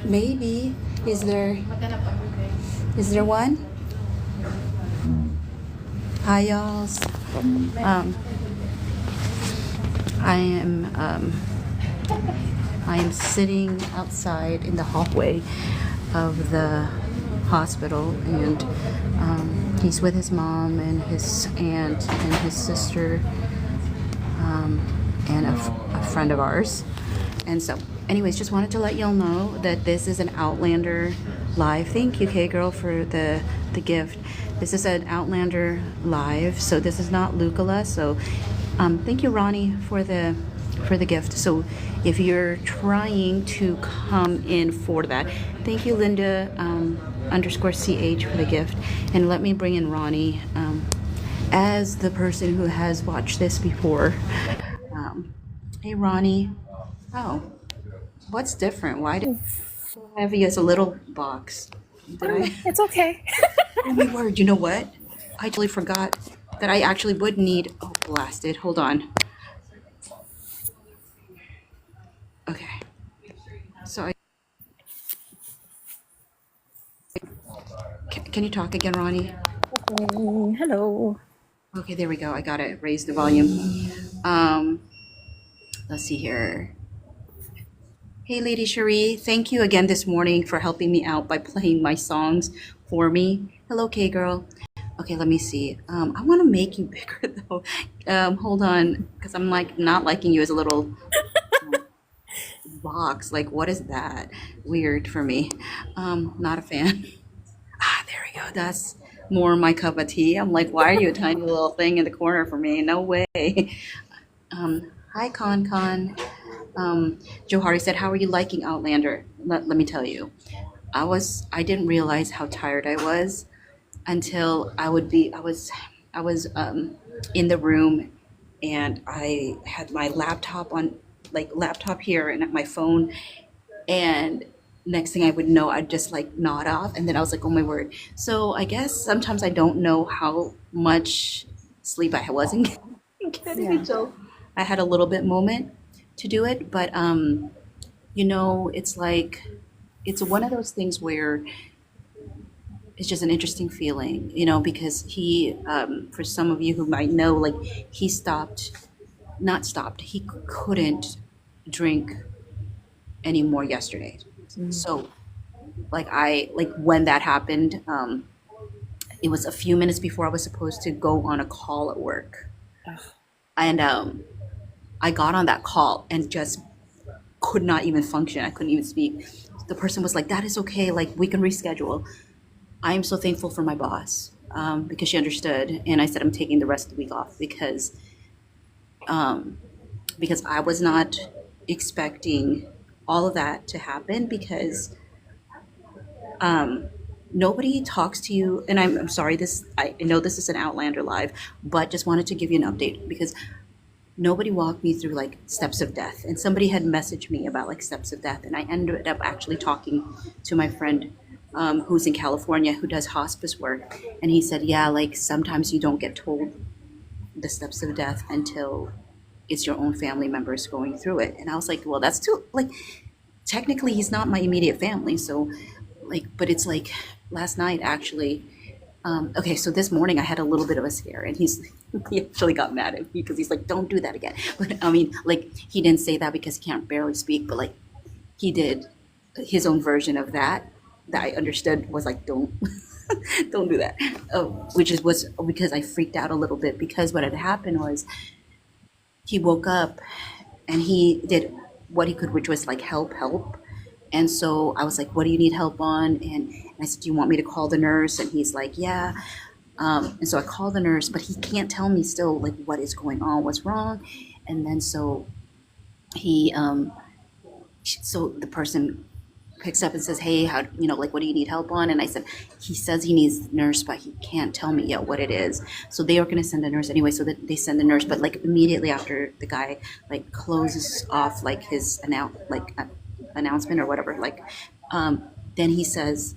Maybe. Is there one? Hi, y'all. Um, I am I am sitting outside in the hallway of the hospital, and he's with his mom and his aunt and his sister, and a friend of ours. And so, anyways, just wanted to let y'all know that this is an Outlander live. Thank you, K Girl, for the gift. This is an Outlander live, so this is not Lucala. So, thank you, Ronnie, for the gift. So, if you're trying to come in for that, thank you, Linda underscore CH, for the gift. And let me bring in Ronnie as the person who has watched this before. Hey, Ronnie. Oh, what's different? Why do I have you as a little box? Did I? It's okay. Oh my word! You know what? I totally forgot that I actually would need. Oh, blasted! Hold on. Okay. So can you talk again, Ronnie? Hello. Okay, there we go. I got it. Raise the volume. Um, let's see here. Hey, Lady Cherie, thank you again this morning for helping me out by playing my songs for me. Hello, K girl. Okay, let me see. I want to make you bigger though. Hold on, because I'm like not liking you as a little box. Like, what is that? Weird for me. Not a fan. Ah, there we go. That's more my cup of tea. I'm like, why are you a tiny little thing in the corner for me? No way. Hi, Con Con. Johari said, "How are you liking Outlander?" Let me tell you, I didn't realize how tired I was until I was in the room, and I had my laptop on, like laptop here, and my phone, and next thing I would know, I'd just like nod off, and then I was like, oh my word. So I guess sometimes I don't know how much sleep I wasn't getting Yeah. until I had a little bit moment to do it. But it's like it's one of those things where it's just an interesting feeling, because for some of you who might know, like he not stopped, he couldn't drink anymore yesterday. Mm. So like when that happened, it was a few minutes before I was supposed to go on a call at work, Ugh. and I got on that call and just could not even function. I couldn't even speak. The person was like, "That is okay. Like we can reschedule." I am so thankful for my boss, because she understood, and I said I'm taking the rest of the week off because I was not expecting all of that to happen, because nobody talks to you. And I'm sorry, I know this is an Outlander live, but just wanted to give you an update because nobody walked me through like steps of death. And somebody had messaged me about like steps of death, and I ended up actually talking to my friend, who's in California, who does hospice work, and he said, yeah, like sometimes you don't get told the steps of death until it's your own family members going through it. And I was like, well, that's too, like, technically he's not my immediate family, so like, but it's like last night actually. Okay, so this morning I had a little bit of a scare, and he actually got mad at me because he's like, "Don't do that again." But I mean, like, he didn't say that because he can't barely speak, but like, he did his own version of that that I understood was like, "Don't, don't do that," was because I freaked out a little bit, because what had happened was he woke up and he did what he could, which was like help. And so I was like, "What do you need help on?" And I said, "Do you want me to call the nurse?" And he's like, "Yeah." And so I called the nurse, but he can't tell me still like what is going on, what's wrong. And then he, so the person picks up and says, "Hey, how, like, what do you need help on?" And I said, "He says he needs a nurse, but he can't tell me yet what it is." So they are going to send a nurse anyway. So that they send the nurse, but like immediately after the guy like closes off like his announcement or whatever, like, then he says,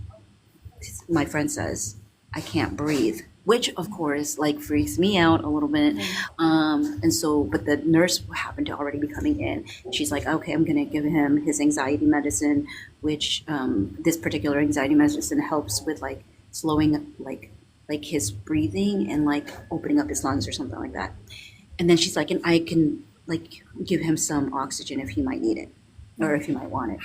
my friend says, "I can't breathe." which of course like freaks me out a little bit. Mm. And so, but the nurse happened to already be coming in. She's like, okay, I'm gonna give him his anxiety medicine, which this particular anxiety medicine helps with like slowing like his breathing and like opening up his lungs or something like that. And then she's like, and I can like give him some oxygen if he might need it or if he might want it.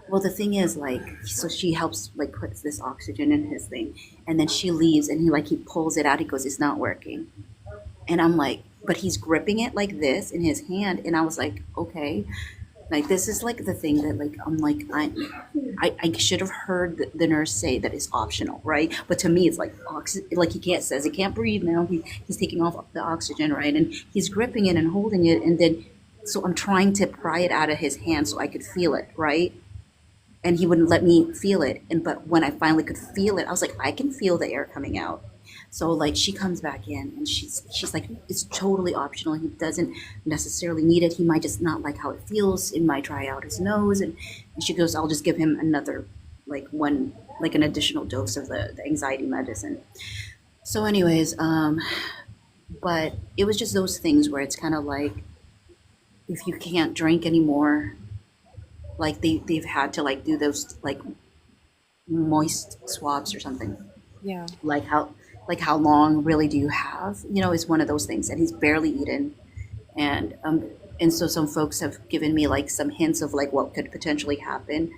Well, the thing is, like, so she helps, like, puts this oxygen in his thing, and then she leaves, and he pulls it out. He goes, "It's not working," and I'm like, but he's gripping it like this in his hand, and I was like, okay, like this is like the thing that, like, I'm like, I should have heard the nurse say that it's optional, right? But to me, it's like like he can't says he can't breathe now. He's taking off the oxygen, right? And he's gripping it and holding it, and then so I'm trying to pry it out of his hand so I could feel it, right? And he wouldn't let me feel it. And but when I finally could feel it, I was like, I can feel the air coming out. So like she comes back in and she's like, it's totally optional. He doesn't necessarily need it. He might just not like how it feels. It might dry out his nose. And she goes, I'll just give him another like one like an additional dose of the anxiety medicine. So anyways, but it was just those things where it's kind of like if you can't drink anymore, like they've had to like do those like moist swabs or something. Yeah. Like how long really do you have? You know, is one of those things. And he's barely eaten, and so some folks have given me like some hints of like what could potentially happen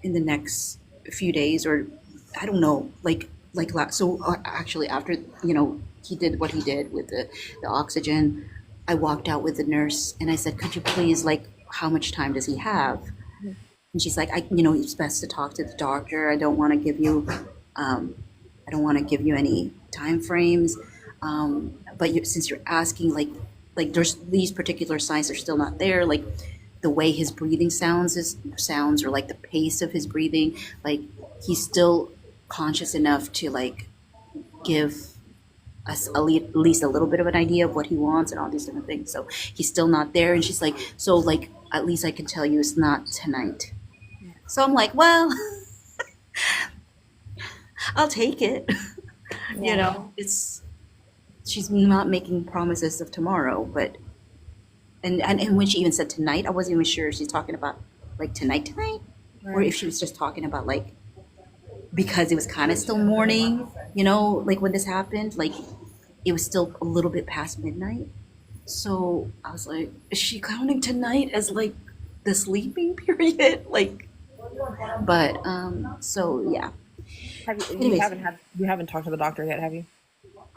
in the next few days, or I don't know, so actually after he did what he did with the oxygen, I walked out with the nurse and I said, could you please like how much time does he have? Mhm. And she's like, it's best to talk to the doctor. Um, I don't want to give you any time frames. But since you're asking, like there's these particular signs are still not there. Like the way his breathing sounds, or like the pace of his breathing. Like he's still conscious enough to like give us at least a little bit of an idea of what he wants and all these different things. So he's still not there. And she's like, so like at least I can tell you it's not tonight. So I'm like, well, I'll take it. Yeah. It's she's not making promises of tomorrow, but and when she even said tonight, I wasn't even sure if she's talking about like tonight, or Right. if she was just talking about like because it was kind of still morning, like when this happened, like it was still a little bit past midnight. So I was like, is she counting tonight as like the sleeping period? Like, but so yeah. Have you? Anyways, You haven't talked to the doctor yet, have you?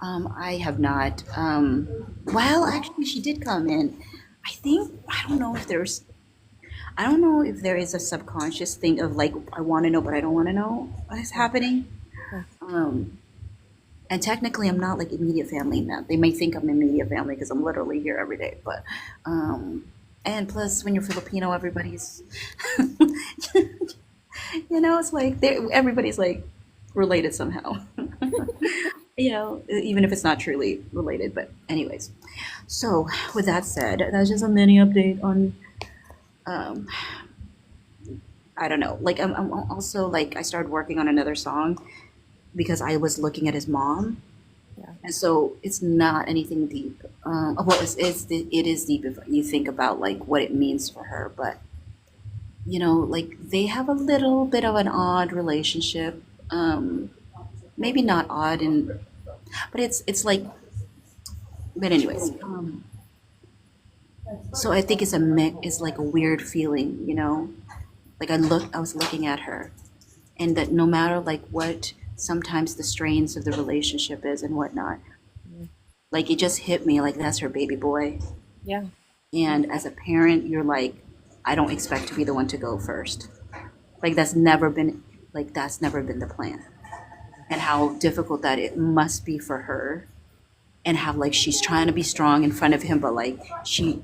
I have not. Well, actually, she did come in. I think I don't know if there is a subconscious thing of like I want to know, but I don't want to know what is happening. Yeah. Um, and technically, I'm not like immediate family now. They may think I'm immediate family because I'm literally here every day. But and plus, when you're Filipino, everybody's it's like everybody's like related somehow. Even if it's not truly related. But anyways, so with that said, that's just a mini update on um, I don't know. Like I'm also like I started working on another song because I was looking at his mom, Yeah. and so it's not anything deep. Well, it is deep if you think about like what it means for her, but like they have a little bit of an odd relationship. Maybe not odd, but it's like. But anyways, so I think it's a mix. It's like a weird feeling. Like I was looking at her, and that no matter like what sometimes the strains of the relationship is and whatnot, Mm. like it just hit me like that's her baby boy. Yeah. And as a parent, you're like, I don't expect to be the one to go first. Like that's never been the plan. And how difficult that it must be for her, and how like she's trying to be strong in front of him, but like she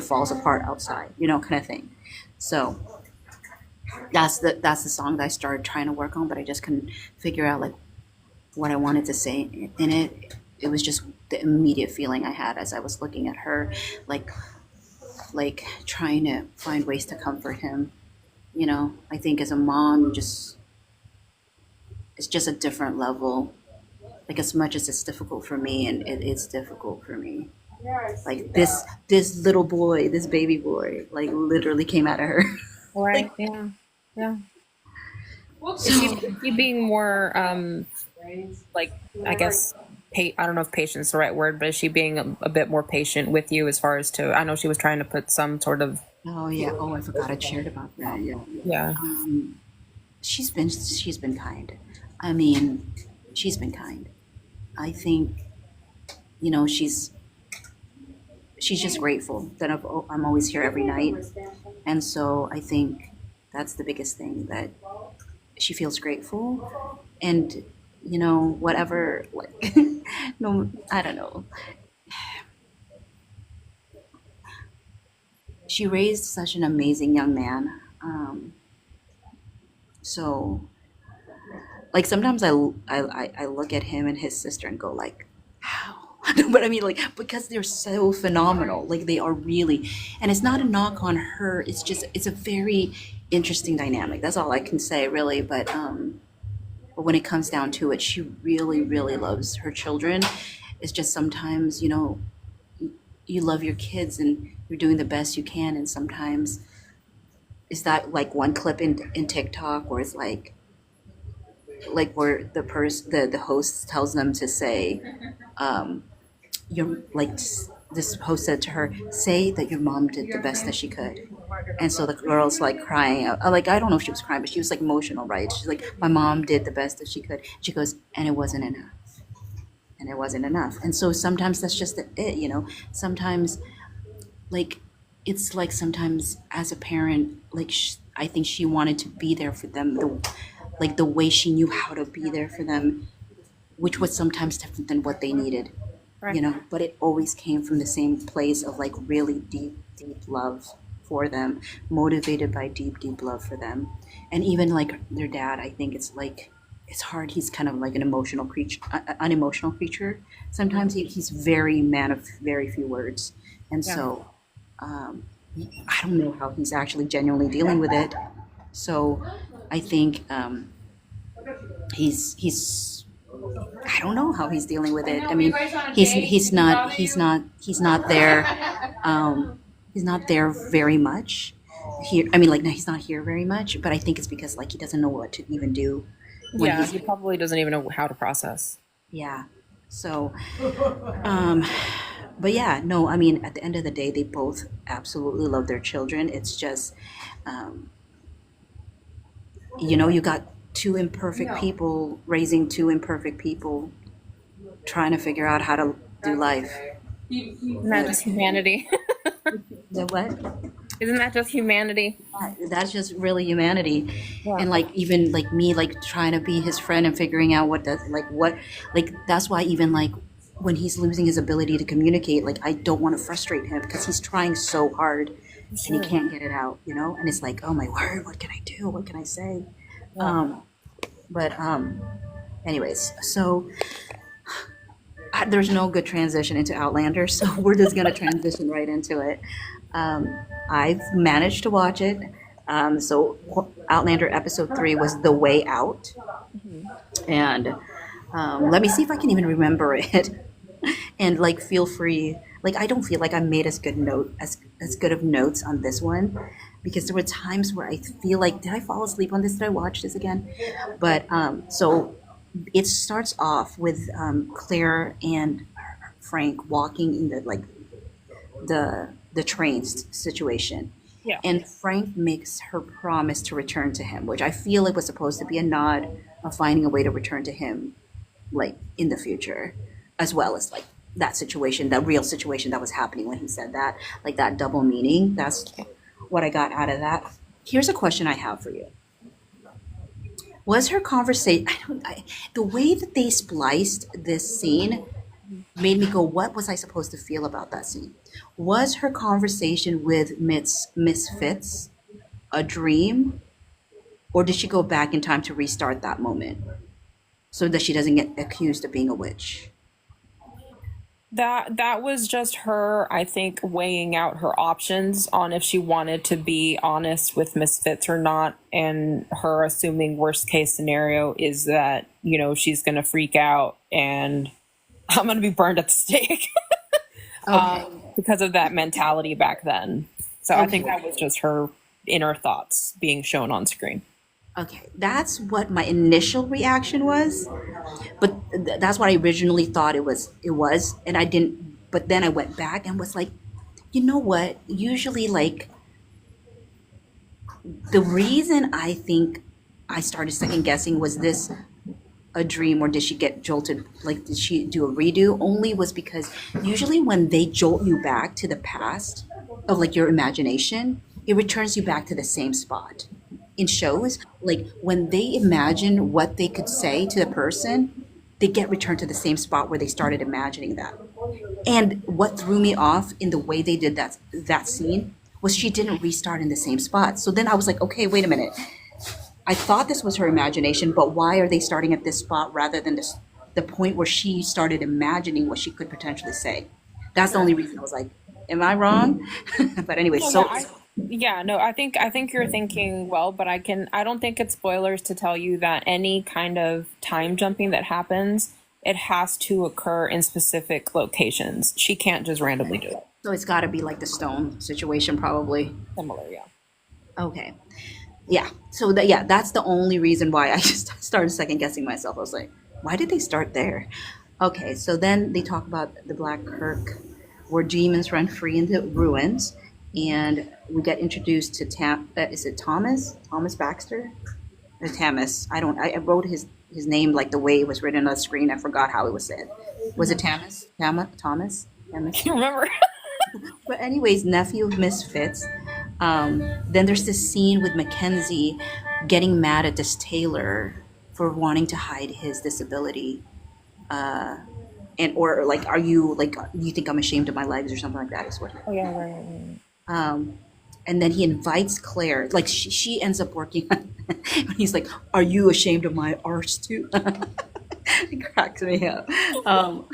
falls apart outside, kind of thing. So that's the song that I started trying to work on, but I just couldn't figure out like what I wanted to say in it. It was just the immediate feeling I had as I was looking at her, like trying to find ways to comfort him. I think as a mom, you just it's just a different level like as much as it's difficult for me, and it's difficult for me. Like this little boy, this baby boy, like literally came out of her. Right. Like Yeah. Yeah. Is she so. is she being more like, I guess, I don't know if patient's the right word, but is she being a bit more patient with you as far as to, I know she was trying to put some sort of, Oh yeah. Oh, I forgot I shared about that. Yeah. yeah. She's been kind. I mean, she's been kind. I think she's just grateful that I'm always here every night, and so I think that's the biggest thing, that she feels grateful, and whatever, like, no, I don't know. She raised such an amazing young man. So like sometimes I look at him and his sister and go like, how? But I mean, like, because they're so phenomenal, like they are really, and it's not a knock on her. It's just it's a very interesting dynamic. That's all I can say, really. But when it comes down to it, she really, really loves her children. It's just sometimes, you love your kids and you're doing the best you can, and sometimes is that like one clip in TikTok where it's like where the host tells them to say, you're like, this host said to her, say that your mom did the best that she could. And so the girl's like crying, like I don't know if she was crying, but she was like emotional, right? She's like, my mom did the best that she could. She goes, and it wasn't enough, and it wasn't enough. And so sometimes that's just it. Sometimes, like, it's like sometimes as a parent, like I think she wanted to be there for them, like the way she knew how to be there for them, which was sometimes different than what they needed. Right. But it always came from the same place of like really deep, deep love for them, motivated by deep, deep love for them. And even like their dad, I think it's like, it's hard. He's kind of like an emotional creature, unemotional creature. Sometimes he's very man of very few words. And Yeah. so um, I don't know how he's actually genuinely dealing with it. So I think he's I don't know how he's dealing with it. I mean, he's not there. He's not there very much. Here, I mean, like, no, he's not here very much. But I think it's because like he doesn't know what to even do when Yeah. he's He probably doesn't even know how to process. yeah. So, um, but yeah, no, I mean, at the end of the day, they both absolutely love their children. It's just, um, you got two imperfect people raising two imperfect people trying to figure out how to do life. Isn't that just humanity? The what? Isn't that just humanity? That's just really humanity. Yeah. And like even like me like trying to be his friend and figuring out what like that's why even like when he's losing his ability to communicate, like I don't want to frustrate him because he's trying so hard and he Sure. can't get it out, and it's like, oh my word, what can I do, what can I say? Yeah. But anyways, so there's no good transition into Outlander, so we're just gonna transition right into it. Um, I've managed to watch it. So Outlander episode 3 was The Way Out, and let me see if I can even remember it. And like, feel free. Like, I don't feel like I made as good of notes on this one because there were times where I feel like, did I fall asleep on this? Did I watch this again? But so it starts off with Claire and Frank walking in the train situation, Yeah. and Frank makes her promise to return to him, which I feel like was supposed to be a nod of finding a way to return to him, like in the future, as well as like that situation, that real situation that was happening when he said that, like that double meaning. That's what I got out of that. Here's a question I have for you. Was her conversation? The way that they spliced this scene made me go, what was I supposed to feel about that scene? Was her conversation with Miss Fitz a dream, or did she go back in time to restart that moment so that she doesn't get accused of being a witch? That was just her, I think, weighing out her options on if she wanted to be honest with Misfits or not, and her assuming worst case scenario is that, you know, she's gonna freak out and I'm gonna be burned at the stake. Okay. Because of that mentality back then. So I think Okay. that was just her inner thoughts being shown on screen. Okay. That's what my initial reaction was, but that's what I originally thought it was, and I didn't. But then I went back and was like, you know what? Usually, like the reason I think I started second guessing was this a dream or did she get jolted, like did she do a redo, only was because usually when they jolt you back to the past of like your imagination, it returns you back to the same spot. In shows, like when they imagine what they could say to the person, they get returned to the same spot where they started imagining that. And what threw me off in the way they did that scene was she didn't restart in the same spot. So then I was like, okay, wait a minute. I thought this was her imagination, but why are they starting at this spot rather than the point where she started imagining what she could potentially say? That's the only reason I was like, am I wrong? But anyway, No, yeah, so yeah, no, I think you're thinking well, but I don't think it's spoilers to tell you that any kind of time jumping that happens, it has to occur in specific locations. She can't just randomly do it. so it's got to be like the stone situation, probably. Similar, yeah. Okay, yeah. So that yeah, that's the only reason why I just started second guessing myself. I was like, why did they start there? Okay, so then they talk about the Black Kirk, where demons run free in the ruins, and we get introduced to is it Thomas? Thomas Baxter? Or Tamis? I don't. I wrote his name like the way it was written on the screen. I forgot how it was said. Was it Tamis? Thomas? I Tamis? can't remember. But anyways, nephew of Misfits. Then there's this scene with Mackenzie getting mad at this tailor for wanting to hide his disability, and or like, are you like you think I'm ashamed of my legs or something like that? Is what. Oh yeah, right. Um, and then he invites Claire. Like she ends up working. And he's like, "Are you ashamed of my arse too?" It cracks me up. Um,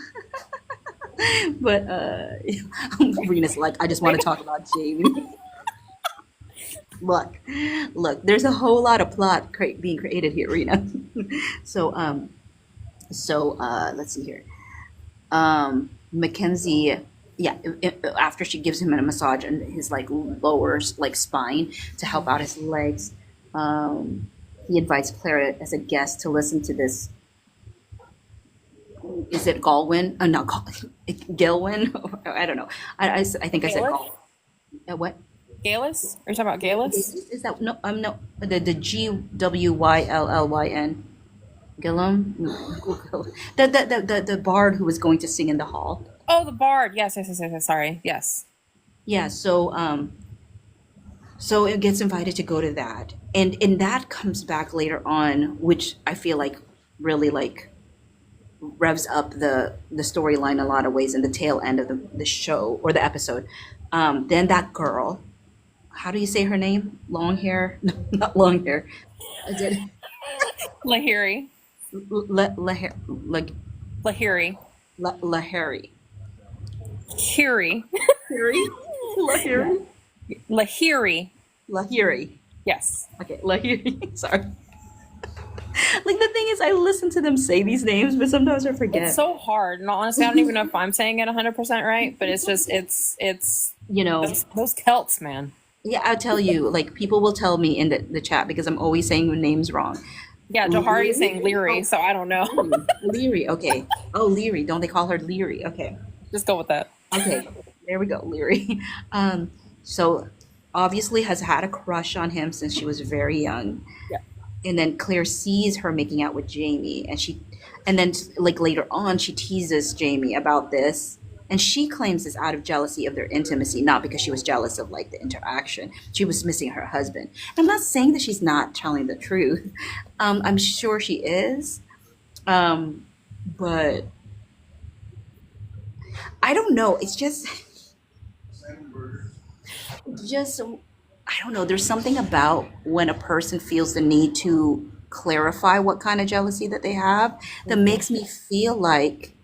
but Rena's like, I just want to talk about Jamie. Look, look, there's a whole lot of plot being created here, Rena. So, let's see here. Mackenzie, yeah, after she gives him a massage and his like lower like spine to help out his legs, he invites Clara as a guest to listen to this. Is it Galwin? Not Gilwin. I don't know. I think I said Gaelic? Galwin. What? Galis? Are you talking about Galis? Is that no? No. The Gwylllyn. Gillum. No. The bard who was going to sing in the hall. Oh, the bard. Yes. Sorry. Yes. Yeah. So it gets invited to go to that, and that comes back later on, which I feel like really like revs up the storyline in a lot of ways in the tail end of the show or the episode. Then that girl, how do you say her name? Long hair? No, not long hair. Is it Lahiri. La Lahiri. Lahiri? Hiri. Lahiri? Lahiri? Lahiri. Lahiri. Yes. Okay, Lahiri. Sorry. Like the thing is, I listen to them say these names, but sometimes I It's forget. so hard. And honestly, I don't even know if I'm saying it 100% right, but it's just, it's You know, those Celts, man. yeah, I'll tell you. Like people will tell me in the chat because I'm always saying names wrong. Yeah, Johari is saying Leary? Leary, Oh, so I don't know. Leary. Okay. Oh, Leary. Don't they call her Leary? Okay. Just go with that. Okay. There we go, Leary. So obviously has had a crush on him since she was very young. Yeah. And then Claire sees her making out with Jamie, and then like later on, she teases Jamie about this, and she claims it's out of jealousy of their intimacy, not because she was jealous of like the interaction. She was missing her husband. I'm not saying that she's not telling the truth. I'm sure she is, but I don't know. Just I don't know. There's something about when a person feels the need to clarify what kind of jealousy that they have that makes me feel like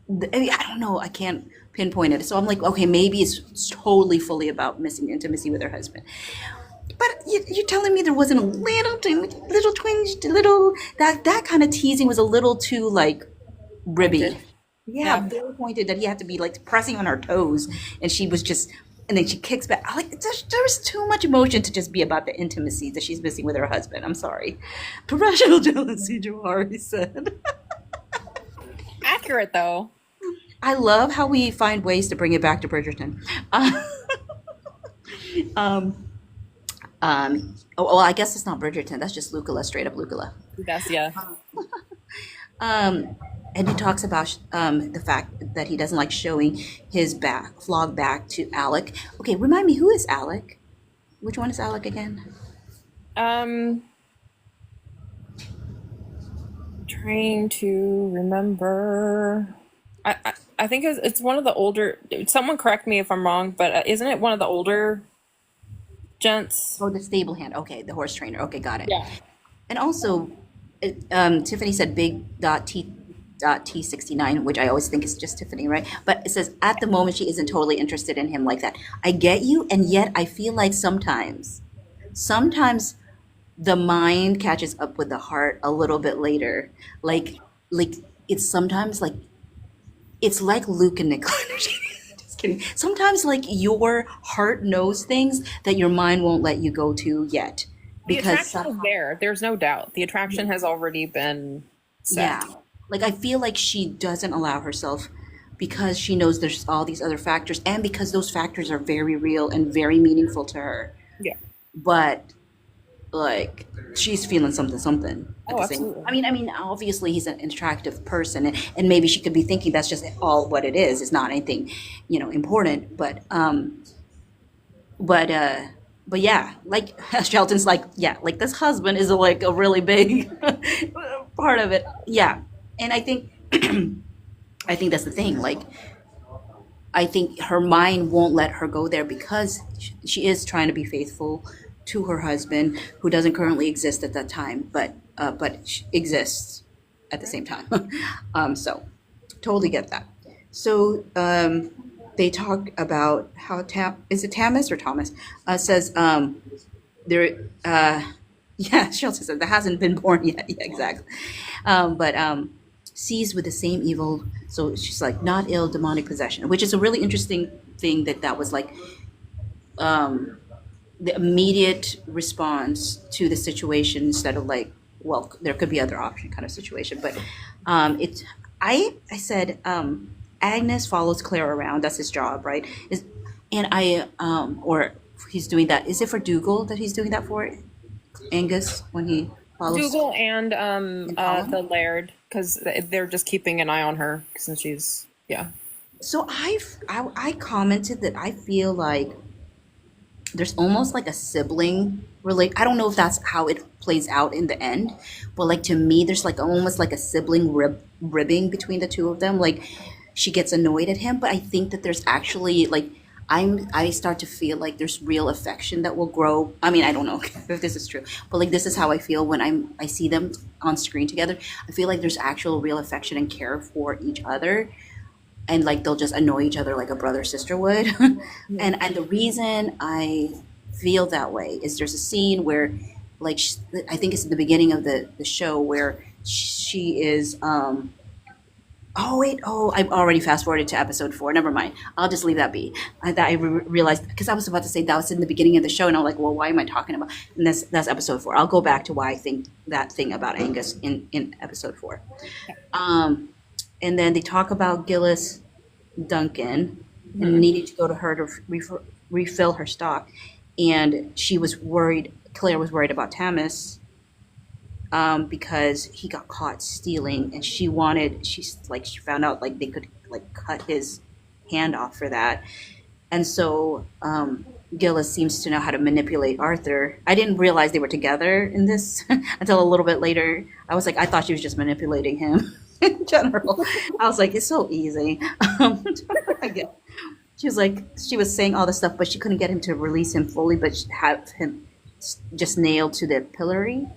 I mean, I don't know. I can't pinpoint it. So I'm like, okay, maybe it's totally fully about missing intimacy with her husband. But you're telling me there wasn't a little twinge, little that kind of teasing was a little too like ribby. Pointed. Yeah, Yeah. very pointed that he had to be like pressing on her toes, and she was just, and then she kicks back. I like there's too much emotion to just be about the intimacy that she's missing with her husband. I'm sorry, professional jealousy, Johari said. Accurate though. I love how we find ways to bring it back to Bridgerton. Uh, um, oh, well, I guess it's not Bridgerton. That's just Lucilla, straight up Lucilla. Yes, yeah. Um, and he talks about the fact that he doesn't like showing his vlog back to Alec. Okay, remind me, who is Alec? Which one is Alec again? Um, Trying to remember. I think it's one of the older. Someone correct me if I'm wrong, but isn't it one of the older gents? Oh, the stable hand. Okay, the horse trainer. Okay, got it. Yeah. And also, Tiffany said big dot T69, which I always think is just Tiffany, right? But it says at the moment she isn't totally interested in him like that. I get you, and yet I feel like sometimes the mind catches up with the heart a little bit later. Like, like it's sometimes like it's like Luke and Nicole. Just kidding. Sometimes like your heart knows things that your mind won't let you go to yet The because attraction is there. There's no doubt. The attraction has already been set. yeah. Like I feel like she doesn't allow herself because she knows there's all these other factors and because those factors are very real and very meaningful to her. Yeah. But like she's feeling something at Oh, the same. absolutely. I mean obviously he's an attractive person and maybe she could be thinking that's just all what it is. It's not anything, important, but yeah, like Shelton's like, yeah, like this husband is like a really big part of it. Yeah. And I think that's the thing. Like I think her mind won't let her go there because she is trying to be faithful to her husband, who doesn't currently exist at that time, but exists at the same time. So totally get that. So they talk about how is it Tamis or Thomas says there. Yeah, Shelton said that hasn't been born yet. Yeah, exactly. But seized with the same evil. So she's like not ill, demonic possession, which is a really interesting thing that was like the immediate response to the situation instead of like, well, there could be other option kind of situation. But it, I said Agnes follows Claire around. That's his job, right? And or he's doing that. Is it for Dougal that he's doing that for Angus when he follows Dougal and and Colin? the Laird, because they're just keeping an eye on her since she's yeah. So I commented that I feel like there's almost like a sibling relate. I don't know if that's how it plays out in the end, but like to me, there's like almost like a sibling ribbing between the two of them. Like she gets annoyed at him, but I think that there's actually like I start to feel like there's real affection that will grow. I mean, I don't know if this is true, but like this is how I feel when I see them on screen together. I feel like there's actual real affection and care for each other and like they'll just annoy each other like a brother sister would. Yeah. And the reason I feel that way is there's a scene where like I think it's at the beginning of the show where she is oh wait, oh I've already fast forwarded to episode 4. Never mind, I'll just leave that be. I realized because I was about to say that was in the beginning of the show and I'm like, well, why am I talking about, and that's episode 4. I'll go back to why I think that thing about Angus in episode 4. um and then they talk about Gillis Duncan and Mhm. needing to go to her to refill her stock. And she was worried, Claire was worried about Tamis because he got caught stealing and she's like, she found out like they could like cut his hand off for that. And so Gillis seems to know how to manipulate Arthur. I didn't realize they were together in this until a little bit later. I was like, I thought she was just manipulating him in general. I was like, it's so easy. I get. She was like, she was saying all this stuff, but she couldn't get him to release him fully, but have him just nailed to the pillory.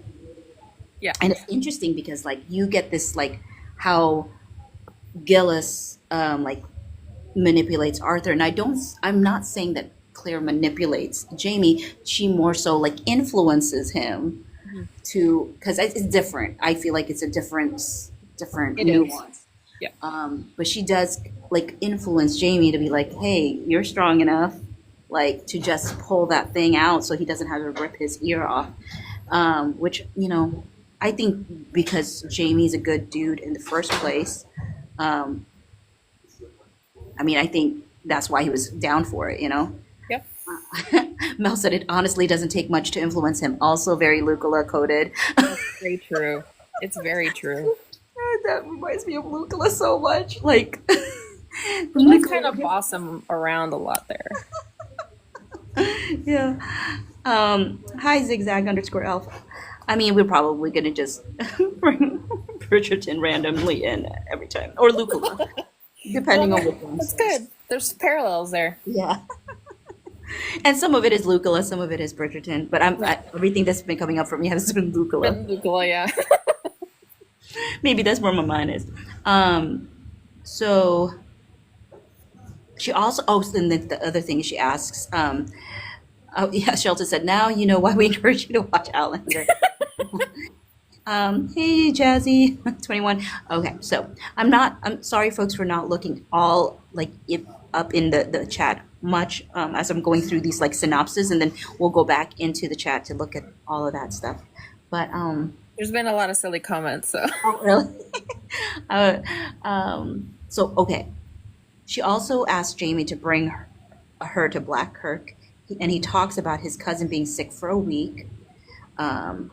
Yeah. And it's interesting because like you get this like how Gillis like manipulates Arthur, and I'm not saying that Claire manipulates Jamie. She more so like influences him Mhm. to, because it's different. I feel like it's a different It is. nuance. Yeah. But she does like influence Jamie to be like, hey, you're strong enough, like to just pull that thing out so he doesn't have to rip his ear off. Which, I think because Jamie's a good dude in the first place. Um, I mean, I think that's why he was down for it. Yep. Mel said it honestly doesn't take much to influence him. Also very Lucilla coded. That's very true. It's very true. That reminds me of Lucilla so much. Like, He does kind of boss him around a lot there. yeah. Hi, zigzag underscore alpha. I mean, we're probably gonna just bring Bridgerton randomly in every time, or Lucilla, Well, depending on which that's ones. good. There's parallels there. Yeah. And some of it is Lucilla, some of it is Bridgerton. But Right. everything that's been coming up for me has been Lucilla. And Nicola, yeah. Maybe that's where my mind is. So she also, oh, and the other thing she asks, oh yeah, Shelter said, now you know why we encourage you to watch Outlander. Hey, Jazzy, 21. Okay, so I'm sorry, folks, for not looking all like up in the chat much as I'm going through these like synopses, and then we'll go back into the chat to look at all of that stuff. But, There's been a lot of silly comments, so. oh, really? uh, so, okay. She also asked Jamie to bring her to Black Kirk, and he talks about his cousin being sick for a week. Um,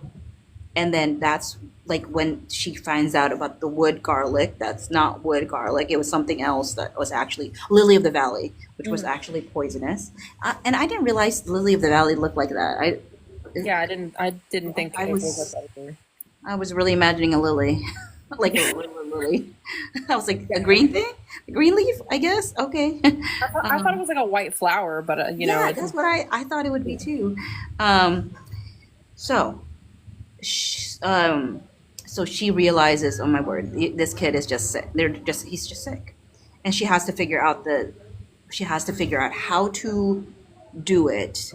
and then that's like when she finds out about the wood garlic. That's not wood garlic. It was something else that was actually lily of the valley, which was Mhm. actually poisonous. And I didn't realize lily of the valley looked like that. Yeah, I didn't think I it was was like that either. I was really imagining a lily, like a regular lily. I was like a green thing, a green leaf, I guess. Okay. I thought it Um, was like a white flower, but yeah, it. that's what I thought it would be too. Um, so um, so she realizes, oh my word, this kid is just sick. He's just sick, and she has to figure out how to do it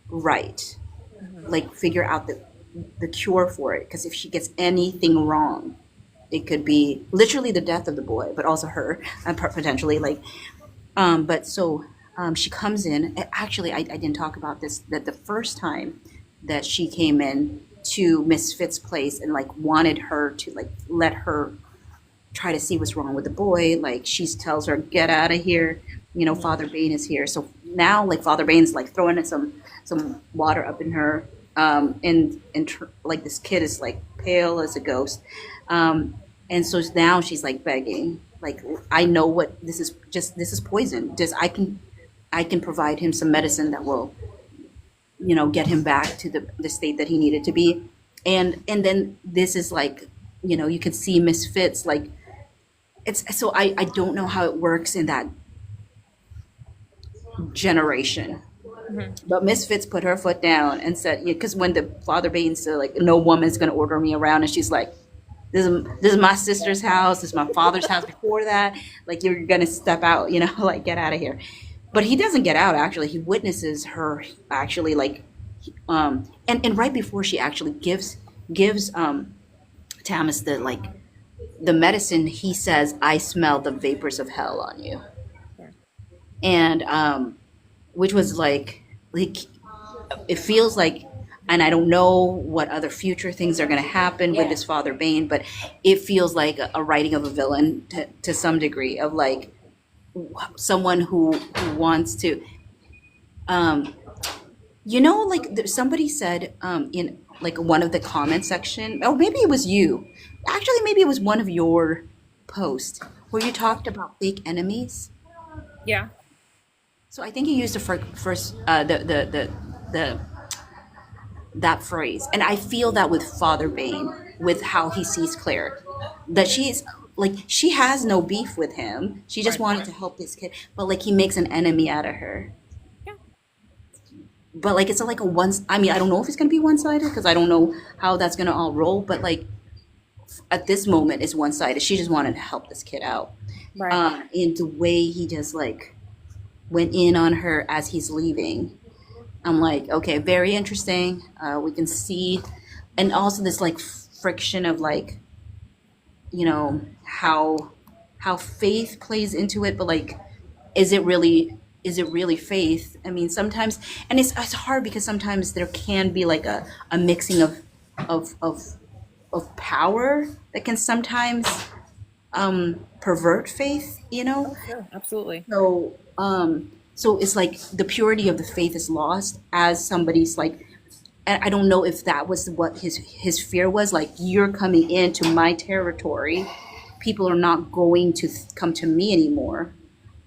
right, Mhm. like figure out the cure for it. Because if she gets anything wrong, it could be literally the death of the boy, but also her, and potentially like. But so she comes in. Actually, I didn't talk about this. That the first time that she came in to Miss Fitz's place and like wanted her to like let her try to see what's wrong with the boy. Like she tells her, "Get out of here." Father Bane is here. So now, like Father Bane's like throwing some water up in her, and like this kid is like pale as a ghost, and so now she's like begging, like I know what this is. Just this is poison. Just I can provide him some medicine that will get him back to the state that he needed to be. And then this is like, you can see misfits like it's so I don't know how it works in that generation. Mhm. But Misfits put her foot down and said, because when the Father Bain said, like, no woman's going to order me around, and she's like, this is my sister's house, this is my father's house before that, like, you're going to step out, like, get out of here. But he doesn't get out, actually. He witnesses her actually, like, and right before she actually gives Tamas the medicine, he says, I smell the vapors of hell on you. Yeah. And which was like it feels like, and I don't know what other future things are going to happen with Yeah. this Father Bane, but it feels like a writing of a villain to some degree, of like someone who wants to um like somebody said in like one of the comment section, or maybe it was you, actually maybe it was one of your posts where you talked about fake enemies. Yeah. So I think you used the first the that phrase, and I feel that with Father Bane, with how he sees Claire, that she's like she has no beef with him. She just Right. wanted to help this kid, but like he makes an enemy out of her. Yeah. But like it's like a one. I mean, I don't know if it's gonna be one sided because I don't know how that's gonna all roll. But like at this moment is one-sided. She just wanted to help this kid out. Right. And the way he just like went in on her as he's leaving, I'm like, okay, very interesting. We can see, and also this like friction of like, how faith plays into it, but like, is it really faith? I mean, sometimes, and it's hard because sometimes there can be like a mixing of of of power that can sometimes pervert faith. Oh, sure. Absolutely. So it's like the purity of the faith is lost as somebody's like, and I don't know if that was what his fear was. Like, you're coming into my territory, people are not going to come to me anymore,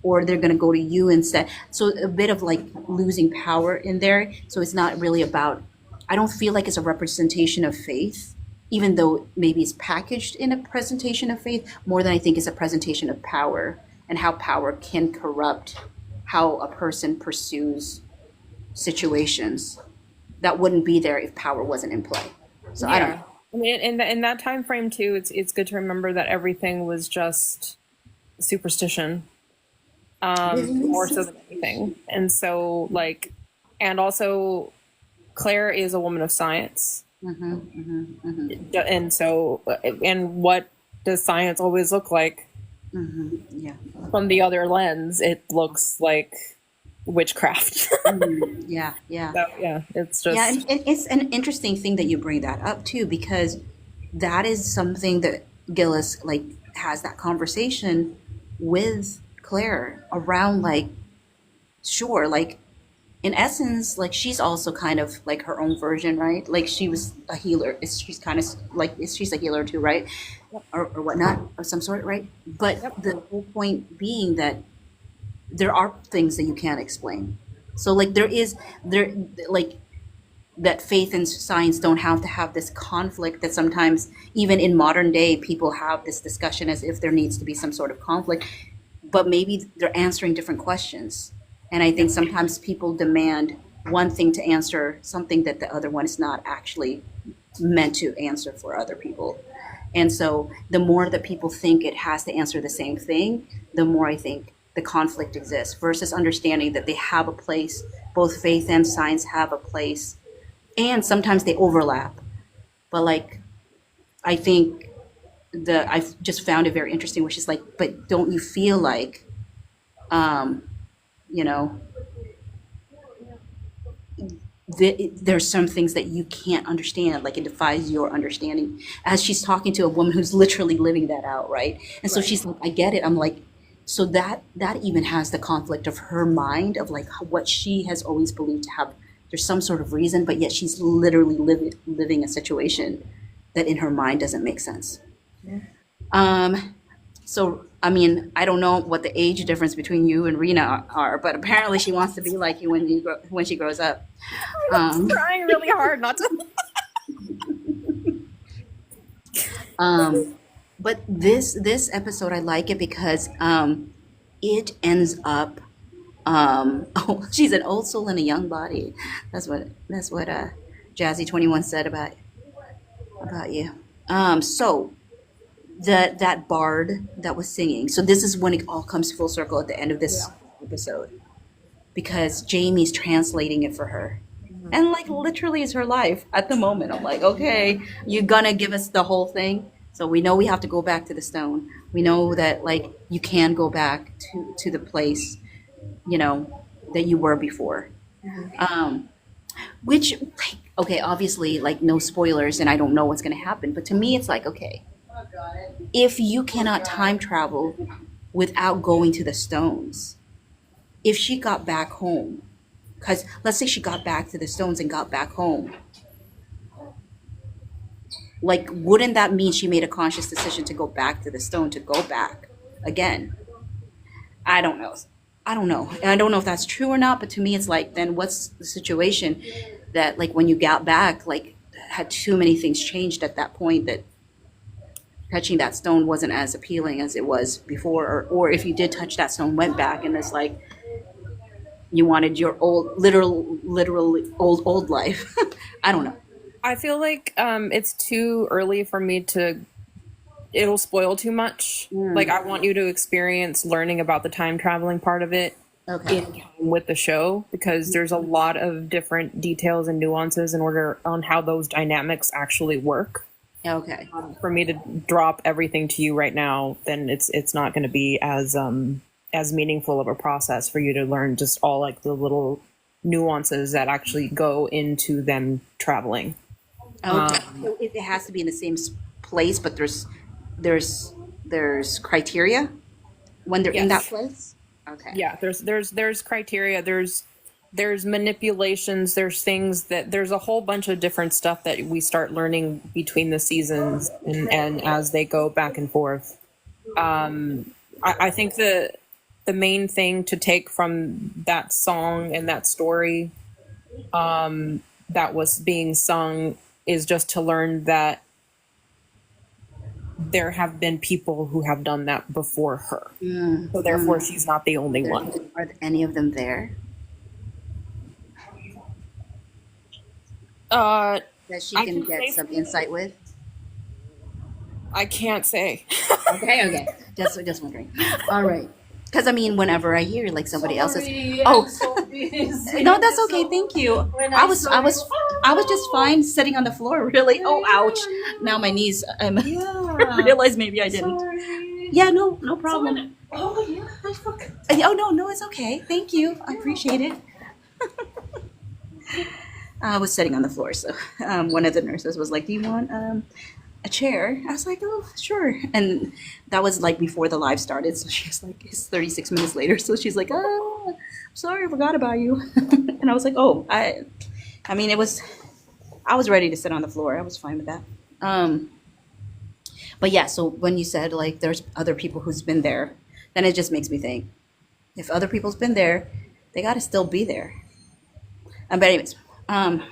or they're going to go to you instead. So a bit of like losing power in there. So it's not really about. I don't feel like it's a representation of faith, even though maybe it's packaged in a presentation of faith, more than I think it's a presentation of power and how power can corrupt how a person pursues situations that wouldn't be there if power wasn't in play. So I don't Yeah. know. I mean, in that time frame too, it's good to remember that everything was just superstition, more so than anything. And so, like, and also, Claire is a woman of science, and so, and what does science always look like Yeah. from the other lens? It looks like witchcraft. Yeah. Yeah. So yeah, it's Yeah, just and it's an interesting thing that you bring that up too, because that is something that Gillis like has that conversation with Claire around like, sure, like in essence, like she's also kind of like her own version, right? Like she was a healer. She's kind of like she's a healer too, right? Or whatnot of some sort, right? But yep. the whole point being that there are things that you can't explain. So like there like that faith and science don't have to have this conflict that sometimes even in modern day people have this discussion as if there needs to be some sort of conflict, but maybe they're answering different questions. And I think sometimes people demand one thing to answer something that the other one is not actually meant to answer for other people. And so the more that people think it has to answer the same thing, the more I think the conflict exists versus understanding that they have a place, both faith and science have a place, and sometimes they overlap. But like, I think I've just found it very interesting, which is like, but don't you feel like, um, you know, there's some things that you can't understand, like it defies your understanding. As she's talking to a woman who's literally living that out, right? And so Right. she's like, I get it. I'm like, so that even has the conflict of her mind of like what she has always believed to have. There's some sort of reason, but yet she's literally living a situation that in her mind doesn't make sense. Um, so I mean, I don't know what the age difference between you and Rena are, but apparently she wants to be like you when she grows up. I'm Um, trying really hard not to. um, but this episode, I like it because it ends up. Oh, she's an old soul in a young body. That's what Jazzy 21 said about you. So that bard that was singing. So this is when it all comes full circle at the end of this episode because Jamie's translating it for her. And like literally it's her life at the moment. I'm like, okay, you're gonna give us the whole thing. So we know we have to go back to the stone. We know that like you can go back to the place, that you were before. Um, which like okay, obviously like no spoilers and I don't know what's gonna happen, but to me it's like, okay, if you cannot time travel without going to the stones, if she got back home, because let's say she got back to the stones and got back home, like wouldn't that mean she made a conscious decision to go back to the stone to go back again? I don't know. I don't know. And I don't know if that's true or not, but to me it's like then what's the situation that like when you got back, like had too many things changed at that point that touching that stone wasn't as appealing as it was before, or if you did touch that stone, went back and it's like you wanted your old, literal old life. I don't know. I feel like it's too early for me to it'll spoil too much. Like, I want you to experience learning about the time traveling part of it Okay. in time with the show, because there's a lot of different details and nuances in order on how those dynamics actually work. Okay. For me to drop everything to you right now, then it's not going to be as meaningful of a process for you to learn just all like the little nuances that actually go into them traveling. Okay. So it has to be in the same place, but there's there's criteria when they're in that Yes. place. Okay. Yeah, there's criteria, there's manipulations, there's things that there's a whole bunch of different stuff that we start learning between the seasons and as they go back and forth. I think the main thing to take from that song and that story that was being sung is just to learn that there have been people who have done that before her. So therefore she's not the only one. Are any of them there Uh that she I can can get say some insight with? I can't say. Okay, okay. Just wondering. All right. Because I mean, whenever I hear like somebody else's, Sorry, oh, I'm so busy. no, that's okay. So Thank you. when I I was, saw I was, you- I was just fine sitting on the floor. Really. Oh, ouch! Now my knees. I realized maybe I didn't. Sorry. Yeah, no, no problem. Oh yeah, I forgot. Oh no, no, it's okay. Thank you. I appreciate it. I was sitting on the floor, so one of the nurses was like, "Do you want a chair?" I was like, "Oh, sure." And that was like before the live started, so she's like, "It's 36 minutes later." So she's like, "Oh, sorry, I forgot about you." And I was like, "Oh, I mean, it was, I was ready to sit on the floor. I was fine with that." But yeah, so when you said like there's other people who's been there, then it just makes me think if other people's been there, they got to still be there. But anyways, um,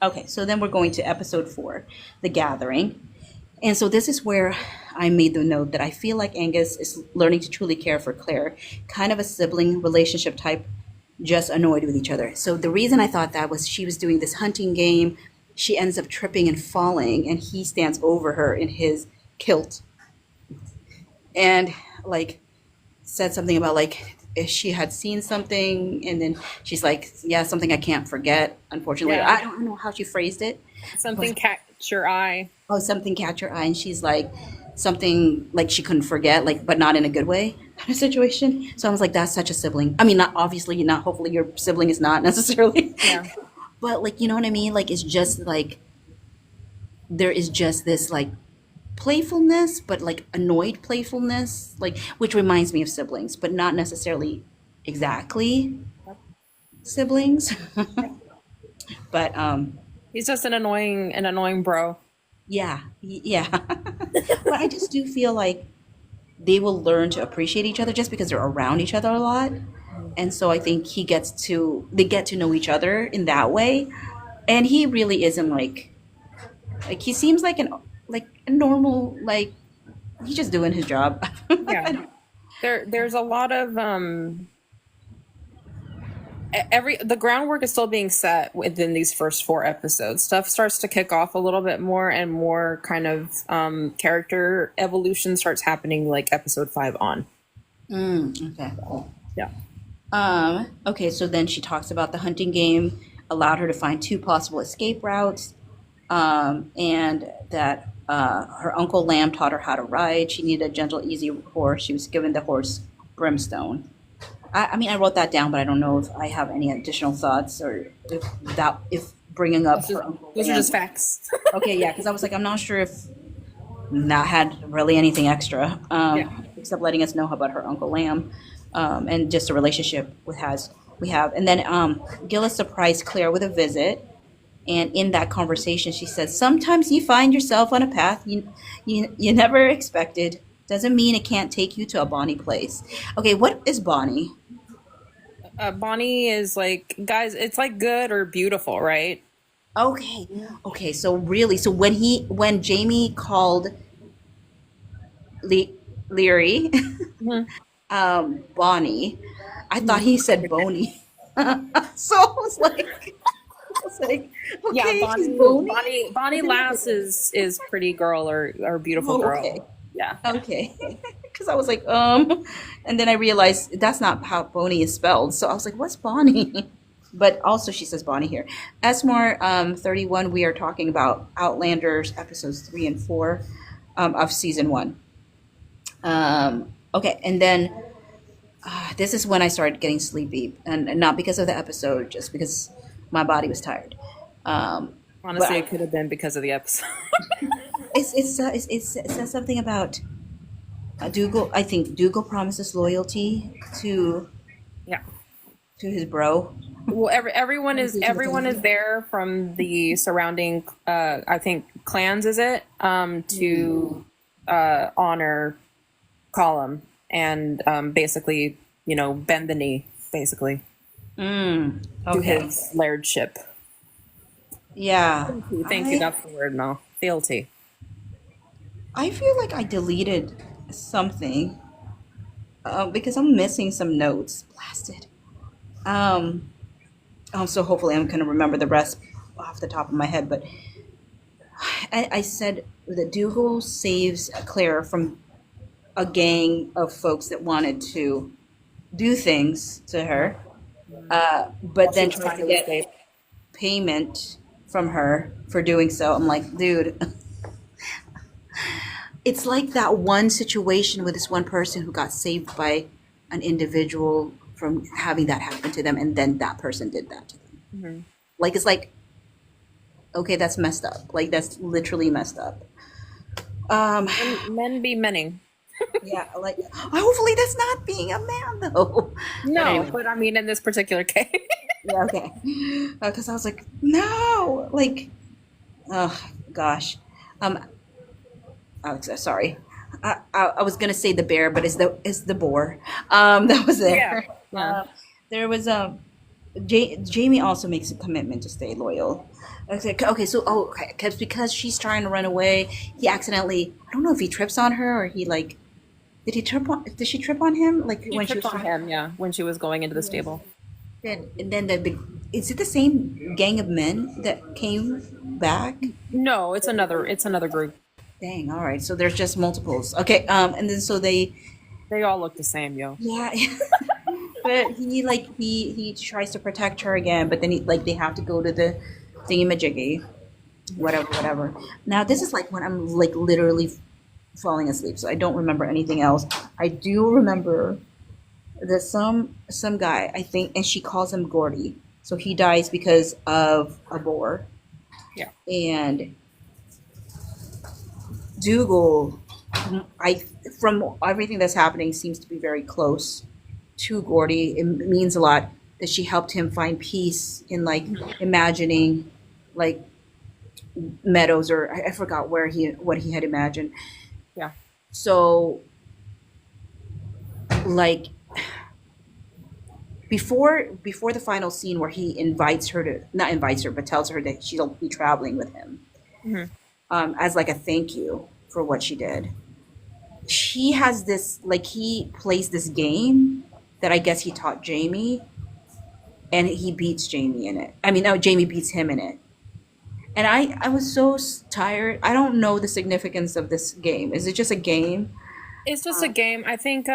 okay, so then we're going to episode 4, The Gathering. And so this is where I made the note that I feel like Angus is learning to truly care for Claire, kind of a sibling relationship type, just annoyed with each other. So the reason I thought that was she was doing this hunting game. She ends up tripping and falling, and he stands over her in his kilt and like said something about like if she had seen something, and then she's like, yeah, something I can't forget, unfortunately. Yeah. I don't know how she phrased it. Something catch your eye. Oh, something catch your eye, and she's like something like she couldn't forget, like, but not in a good way kind of situation. So I was like, that's such a sibling. I mean, not obviously, not hopefully your sibling is not necessarily, Yeah. but like, you know what I mean? Like, it's just like there is just this like playfulness, but like annoyed playfulness, like which reminds me of siblings, but not necessarily exactly siblings. But He's just an annoying bro. yeah, yeah. But I just do feel like they will learn to appreciate each other just because they're around each other a lot. And so I think they get to know each other in that way. And he really isn't like he seems like like a normal, like he's just doing his job. Yeah. There's a lot of the groundwork is still being set within these first 4 episodes. Stuff starts to kick off a little bit more, and more kind of character evolution starts happening like episode 5 on. Okay. Yeah. Okay, so then she talks about the hunting game allowed her to find 2 possible escape routes, and that her uncle Lamb taught her how to ride. She needed a gentle, easy horse. She was given the horse Brimstone. I mean, I wrote that down, but I don't know if I have any additional thoughts or if bringing up her uncle Those are Lamb. just facts. Okay, yeah, because I was like, I'm not sure if that had really anything extra, Yeah. except letting us know about her uncle Lamb, and just a relationship we have. And then Gillis surprised Claire with a visit, and in that conversation, she said, "Sometimes you find yourself on a path you never expected. Doesn't mean it can't take you to a Bonnie place." Okay, what is Bonnie? Bonnie is like, guys, it's like good or beautiful, right? Okay, okay. So really, so when Jamie called Leary Bonnie, I thought he said Boney. So I was like, Yeah, okay, she's Bonnie Boney. Bonnie Lass is pretty girl or beautiful Oh, girl. okay. Yeah. Okay. Because I was like, and then I realized that's not how Bonnie is spelled. So I was like, what's Bonnie? But also she says Bonnie here. Esmore 31, we are talking about Outlanders episodes 3 and 4 of season 1. Okay, and then this is when I started getting sleepy, and not because of the episode, just because my body was tired. But Honestly, it could have been because of the episode. it says something about Dougal. I think Dougal promises loyalty Yeah. to his bro. Well, everyone is there from the surrounding, I think clans, is it, to honor Column and basically, bend the knee, basically, Mm, to okay. his lairdship. Yeah. Thank you. That's the word, Mel. Fealty. I feel like I deleted something because I'm missing some notes. Blasted. Um, so hopefully I'm gonna remember the rest off the top of my head. But I said that Dougal saves Claire from a gang of folks that wanted to do things to her, but While she then was tries trying to to get escape. payment from her for doing so. I'm like, dude, it's like that one situation with this one person who got saved by an individual from having that happen to them, and then that person did that to them. Mhm. Like, it's like, okay, that's messed up. Like, that's literally messed up. Um, Men be menning. yeah, like, hopefully that's not being a man, though. But No, anyway, but I mean, in this particular case. yeah, okay. Because I was like, no, like, oh, gosh. Um, Alex, sorry. I was gonna say the bear, but it's the boar. That was Yeah. there. Yeah. There was Jamie also makes a commitment to stay loyal. Okay, so okay, because she's trying to run away, he accidentally, I don't know if he trips on her or he like, did she trip on him like She when she tripped was on trying? him, yeah, when she was going into the stable. And then is it the same gang of men that came back? No, it's another group. Dang, all right, so there's just multiples. Okay, and then so they, They all look the same, yo. yeah. But he tries to protect her again, but then they have to go to the thingamajiggy, whatever. Now this is like when I'm like literally falling asleep, so I don't remember anything else. I do remember that some guy, I think, and she calls him Gordy. So he dies because of a boar, Yeah. and Dougal, I from everything that's happening, seems to be very close to Gordy. It means a lot that she helped him find peace in like imagining like meadows, or I forgot what he had imagined. Yeah. So like before the final scene where he invites her to, not invites her, but tells her that she'll be traveling with him, Hmm. as like a thank you for what she did. He has this, like, he plays this game that I guess he taught Jamie, and he beats Jamie in it. I mean, no, Jamie beats him in it. And I was so tired. I don't know the significance of this game. Is it just a game? It's just a game. I think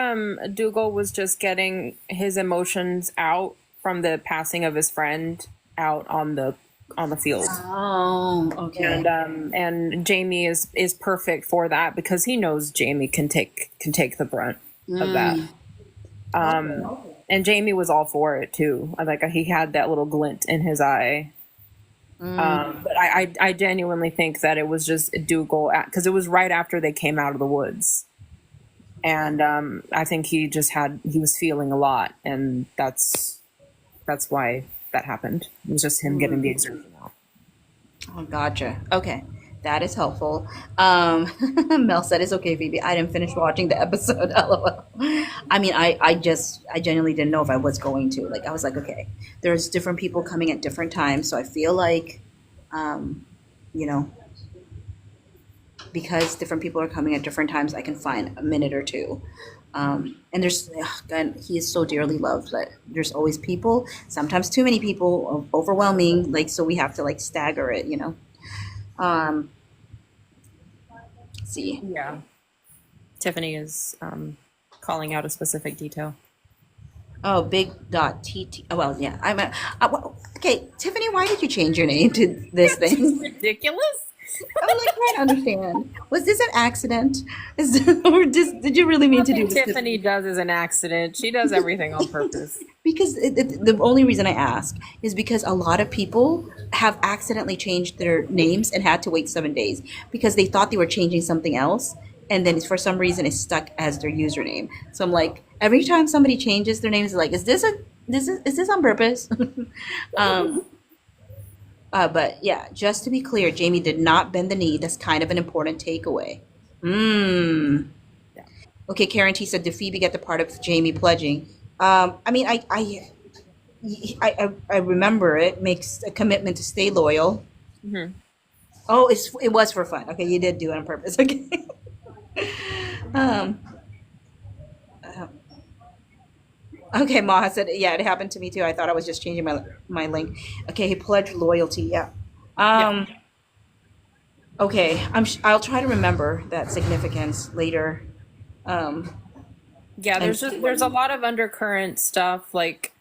Dougal was just getting his emotions out from the passing of his friend out on the field. Oh, okay. And Jamie is perfect for that because he knows Jamie can take the brunt of that. And Jamie was all for it too. Like he had that little glint in his eye. But I genuinely think that it was just Dougal because it was right after they came out of the woods, and I think he was feeling a lot, and that's why that happened. It was just him getting the exertion out. Oh, gotcha. Okay. That is helpful. Mel said it's okay, Phoebe. I didn't finish watching the episode. LOL. I mean, I genuinely didn't know if I was going to. Like, I was like, okay, there's different people coming at different times, so I feel like, you know, because different people are coming at different times, I can find a minute or two. And there's, ugh, God, he is so dearly loved that there's always people, sometimes too many people, overwhelming. Like, so we have to like stagger it. Um, let's see. Yeah. Tiffany is calling out a specific detail. Oh, big dot TT. Oh, well, yeah. Well, okay, Tiffany, why did you change your name to this It's just thing? ridiculous. I'm like trying to understand. Was this an accident? Or did you really mean to do Nothing this? Tiffany does is an accident. She does everything on purpose. Because the only reason I ask is because a lot of people have accidentally changed their names and had to wait 7 days because they thought they were changing something else, and then for some reason it's stuck as their username. So I'm like, every time somebody changes their names, like, is this on purpose? um, but yeah, just to be clear, Jamie did not bend the knee. That's kind of an important takeaway. Hmm. Yeah. Okay, Karen T said, did Phoebe get the part of Jamie pledging? I mean, I remember it makes a commitment to stay loyal. Hmm. Oh, it was for fun. Okay, you did do it on purpose. Okay. Um, okay, Maha said, yeah, it happened to me too. I thought I was just changing my link. Okay, he pledged loyalty. Yeah. Yeah. Um, okay, I'll try to remember that significance later. Um, Yeah, and there's a lot of undercurrent stuff. Like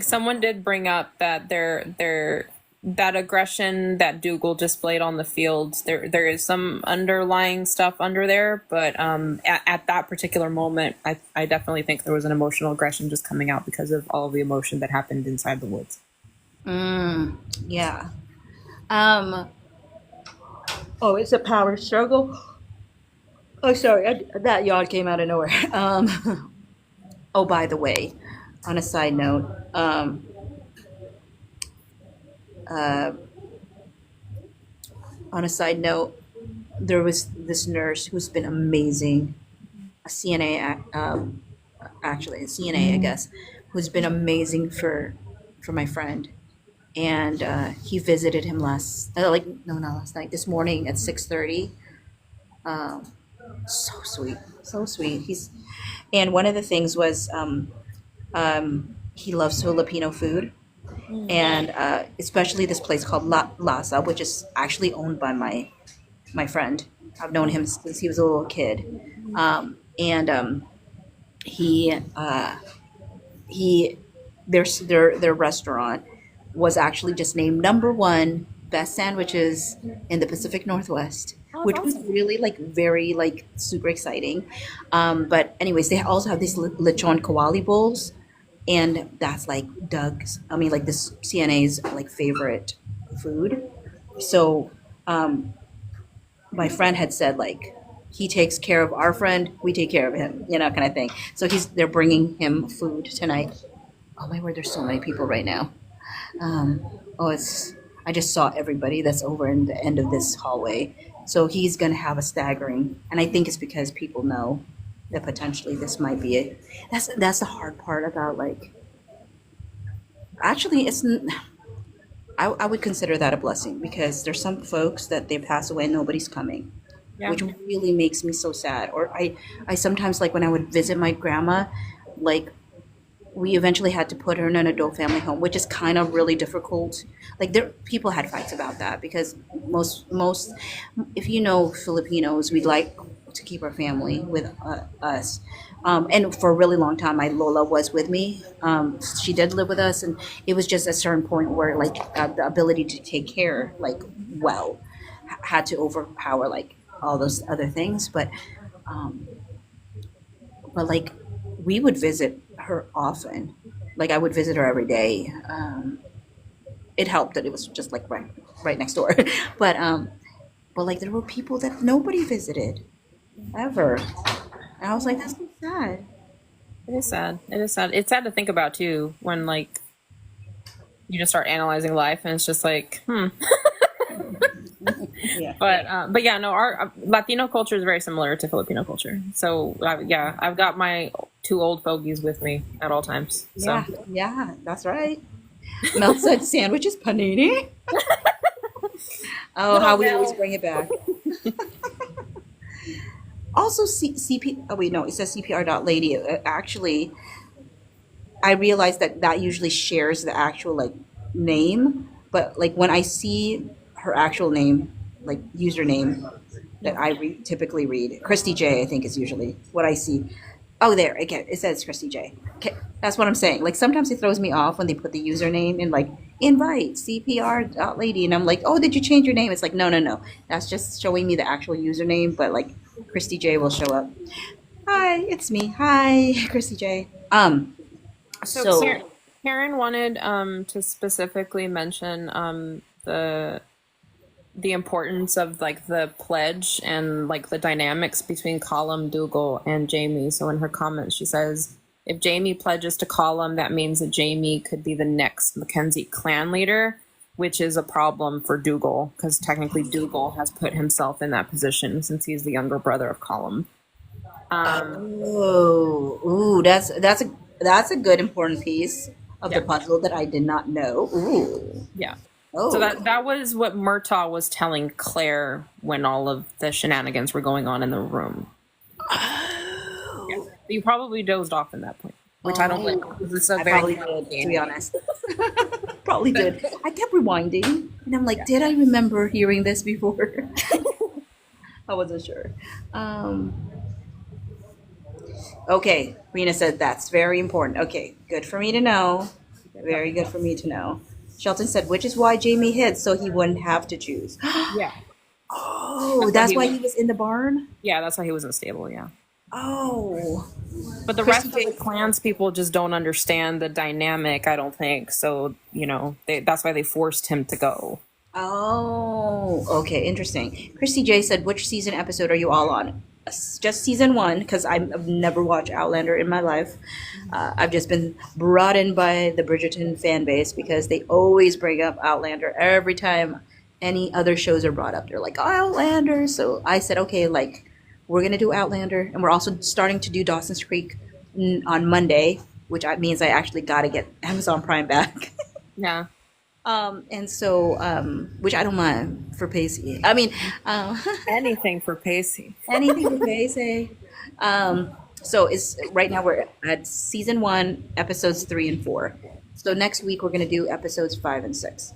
someone did bring up that their that aggression that Dougal displayed on the field, there is some underlying stuff under there, but at that particular moment, I definitely think there was an emotional aggression just coming out because of all of the emotion that happened inside the woods. yeah. Um, oh, it's a power struggle. Oh, sorry, that yawn came out of nowhere. Oh, by the way, on a side note, uh, on a side note, there was this nurse who's been amazing, a CNA, actually a CNA, I guess, who's been amazing for my friend. And he visited him like no, not last night, this morning at 6:30. Um, so sweet, so sweet. And one of the things was he loves Filipino food, and especially this place called Lasa, which is actually owned by my friend. I've known him since he was a little kid, and he he their restaurant was actually just named number one best sandwiches in the Pacific Northwest, Oh, which that's was awesome. really like very like super exciting. But anyways, they also have these lechon kawali bowls, and that's like Doug's. I mean, like this CNA's like favorite food. So my friend had said like he takes care of our friend, we take care of him, kind of thing. So they're bringing him food tonight. Oh my word, there's so many people right now. Um, oh, I just saw everybody that's over in the end of this hallway. So he's gonna have a staggering, and I think it's because people know that potentially this might be it. That's the hard part about like. Actually, I would consider that a blessing because there's some folks that they pass away and nobody's coming, Yeah. which really makes me so sad. Or I sometimes like when I would visit my grandma, like we eventually had to put her in an adult family home, which is kind of really difficult. Like there, people had fights about that because most, if you know Filipinos, we like to keep our family with us. And for a really long time, my Lola was with me. She did live with us, and it was just a certain point where like the ability to take care, like well, had to overpower like all those other things. But like we would visit her often. Like I would visit her every day. It helped that it was just like right next door. but but like there were people that nobody visited ever. And I was like, that's so sad. It is sad. It is sad. It's sad to think about too when like you just start analyzing life and it's just like, Yeah. but yeah, no, our Latino culture is very similar to Filipino culture. So yeah, I've got my two old fogies with me at all times. So Yeah, yeah, that's right. Mel said sandwiches, panini. Oh, little how we always Mel. bring it back. Also, CP. Oh wait, no, it says CPR dot lady. Actually, I realized that that usually shares the actual like name, but like when I see her actual name, like username, that I typically read. Christy J, I think, is usually what I see. Oh, there. Okay, it says Christy J. Okay, that's what I'm saying. Like sometimes it throws me off when they put the username in, like invite CPR lady, and I'm like, oh, did you change your name? It's like, no, no, no. That's just showing me the actual username, but like Christy J will show up. Hi, it's me. Hi, Christy J. So So Karen wanted to specifically mention the importance of like the pledge and like the dynamics between Colum, Dougal, and Jamie. So in her comments, she says, if Jamie pledges to Colum, that means that Jamie could be the next Mackenzie clan leader, which is a problem for Dougal because technically Dougal has put himself in that position since he's the younger brother of Colum. oh, ooh, that's a good important piece of the Yeah. puzzle that I did not know. Ooh, Yeah. So oh, that was what Murtaugh was telling Claire when all of the shenanigans were going on in the room. Yeah. You probably dozed off in that point, which I don't blame you, because it's a I very probably did, to be honest. Probably did. I kept rewinding, and I'm like, did I remember hearing this before? I wasn't sure. Okay, Rena said that's very important. Okay, good for me to know. Very good for me to know. Shelton said, which is why Jamie hid, so he wouldn't have to choose. Yeah. Oh, that's why he was in the barn? Yeah, that's why he was in the stable, yeah. Oh. But the Christy rest of the J. clans people just don't understand the dynamic, I don't think. So, that's why they forced him to go. Oh, okay, interesting. Christy J said, which season episode are you all on? Just season one, because I've never watched Outlander in my life. I've just been brought in by the Bridgerton fan base because they always bring up Outlander every time any other shows are brought up. They're like, Outlander. So I said, okay, like, we're going to do Outlander. And we're also starting to do Dawson's Creek on Monday, which means I actually got to get Amazon Prime back. Yeah. And so, which I don't mind for Pacey. I mean, Anything for Pacey. anything for Pacey. So it's right now we're at season one, episodes 3 and 4. So next week we're going to do episodes 5 and 6.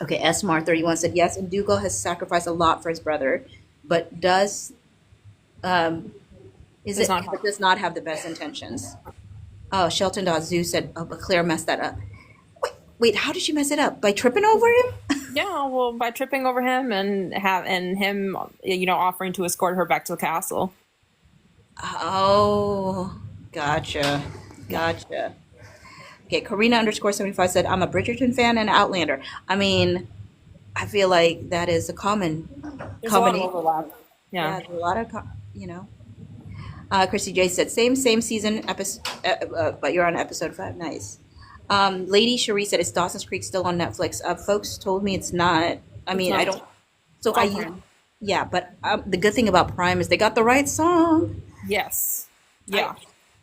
Okay, SMar31 said yes, and Dougal has sacrificed a lot for his brother, but does not have the best intentions. Oh, Shelton Zoo said, oh, but Claire messed that up. Wait, how did she mess it up? By tripping over him? Yeah, well, by tripping over him and him, offering to escort her back to the castle. Oh, gotcha. Gotcha. Okay, Karina_75 said, I'm a Bridgerton fan and Outlander. I mean, I feel like that is a There's a lot of combination. overlap. Yeah, Yeah. there's a lot of. Christy J said, same season, but you're on episode 5. Nice. Lady Cherie said, is Dawson's Creek still on Netflix? Folks told me it's not. I mean, not. I don't. So It's on Prime. yeah, but the good thing about Prime is they got the right song. Yes. Yeah.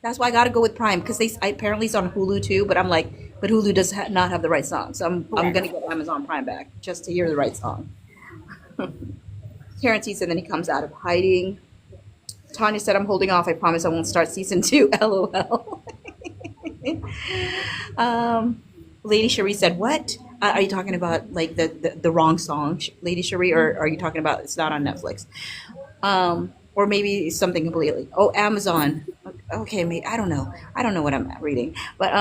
That's why I got to go with Prime because apparently it's on Hulu too. But I'm like, but Hulu does not have the right song, so I'm Correct. gonna get Amazon Prime back just to hear the right song. Karen T said, then he comes out of hiding. Tanya said, I'm holding off. I promise I won't start season 2. LOL. Lady Cherie said, what? Are you talking about like the wrong song, Lady Cherie, or are you talking about it's not on Netflix? Or maybe something completely. Oh, Amazon. Okay, maybe I don't know. I don't know what I'm reading, but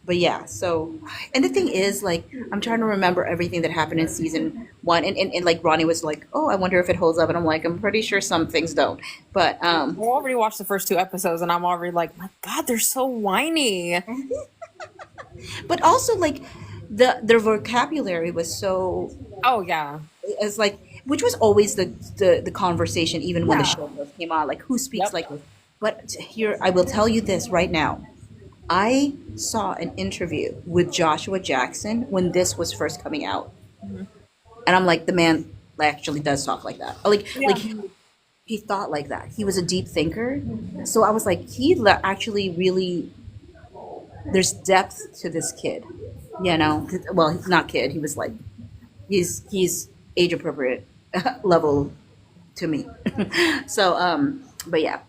yeah. So, and the thing is, like, I'm trying to remember everything that happened in season 1, and like Ronnie was like, oh, I wonder if it holds up, and I'm like, I'm pretty sure some things don't, but I already watched the first 2 episodes, and I'm already like, my God, they're so whiny. but also like their vocabulary was so Oh yeah. as like which was always the conversation even when the Yeah. show first came out, like who speaks Yep. like this. But here I will tell you this right now, I saw an interview with Joshua Jackson when this was first coming out, and I'm like, the man actually does talk like that, like he thought like that. He was a deep thinker, so I was like, actually really, there's depth to this kid, you know. Well, he's not kid, he was like, he's age appropriate level to me. So but yeah,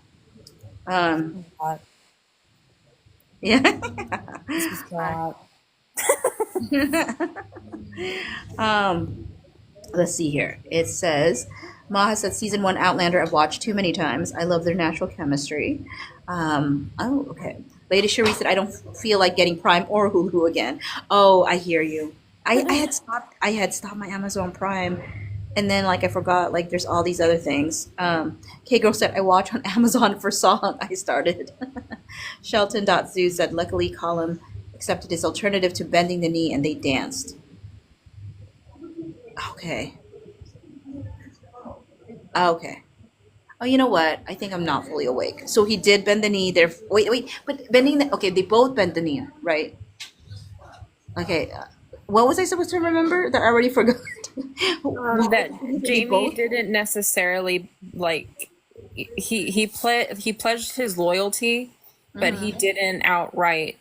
yeah. Let's see here. It says, Maha said season one Outlander I've watched too many times. I love their natural chemistry. Oh, okay. Lady Cherie said I don't feel like getting Prime or Hulu again. Oh, I hear you. I had stopped my Amazon Prime, and then like I forgot like there's all these other things. K Girl said I watch on Amazon for Song. I started. Shelton.zoo said luckily Colin accepted his alternative to bending the knee and they danced. Okay. Okay. Oh, you know what? I think I'm not fully awake. So he did bend the knee there. Wait. But bending the, okay, they both bent the knee, right? Okay. What was I supposed to remember that I already forgot? That They Jamie both. didn't necessarily like he pledged his loyalty, but he didn't outright,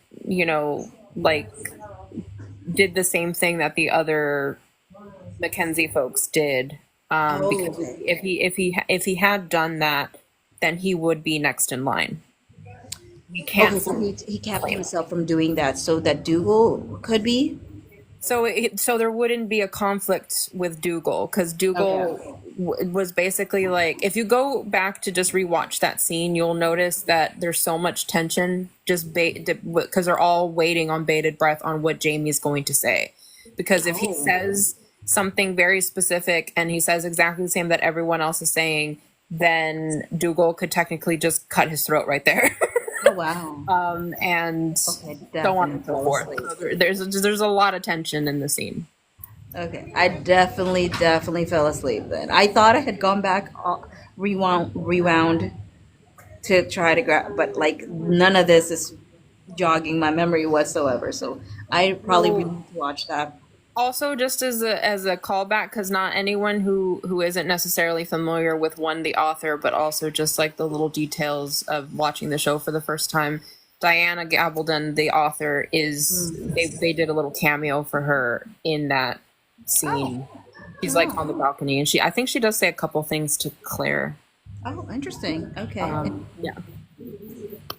like did the same thing that the other Mackenzie folks did. Oh, Because okay. if he had done that, then he would be next in line. We Okay, can't so he kept claim. himself from doing that so that Dougal could be. So there wouldn't be a conflict with Dougal because Dougal Okay. was basically like, if you go back to just rewatch that scene, you'll notice that there's so much tension just because they're all waiting on bated breath on what Jamie's going to say. Because if he Oh. says something very specific and he says exactly the same that everyone else is saying, then Dougal could technically just cut his throat right there. Oh wow. And Okay, so on definitely and so fell forth. asleep. So there's a lot of tension in the scene. Okay, I definitely fell asleep then. I thought I had gone back, rewound to try to grab, but like none of this is jogging my memory whatsoever. So I probably really Well, need to watch that. also just as a callback, because not anyone who isn't necessarily familiar with one the author, but also just like the little details of watching the show for the first time. Diana Gabaldon, the author, is they did a little cameo for her in that Oh, scene. She's like on the oh, balcony, and I think she does say a couple things to Claire. oh, interesting. Okay, Yeah.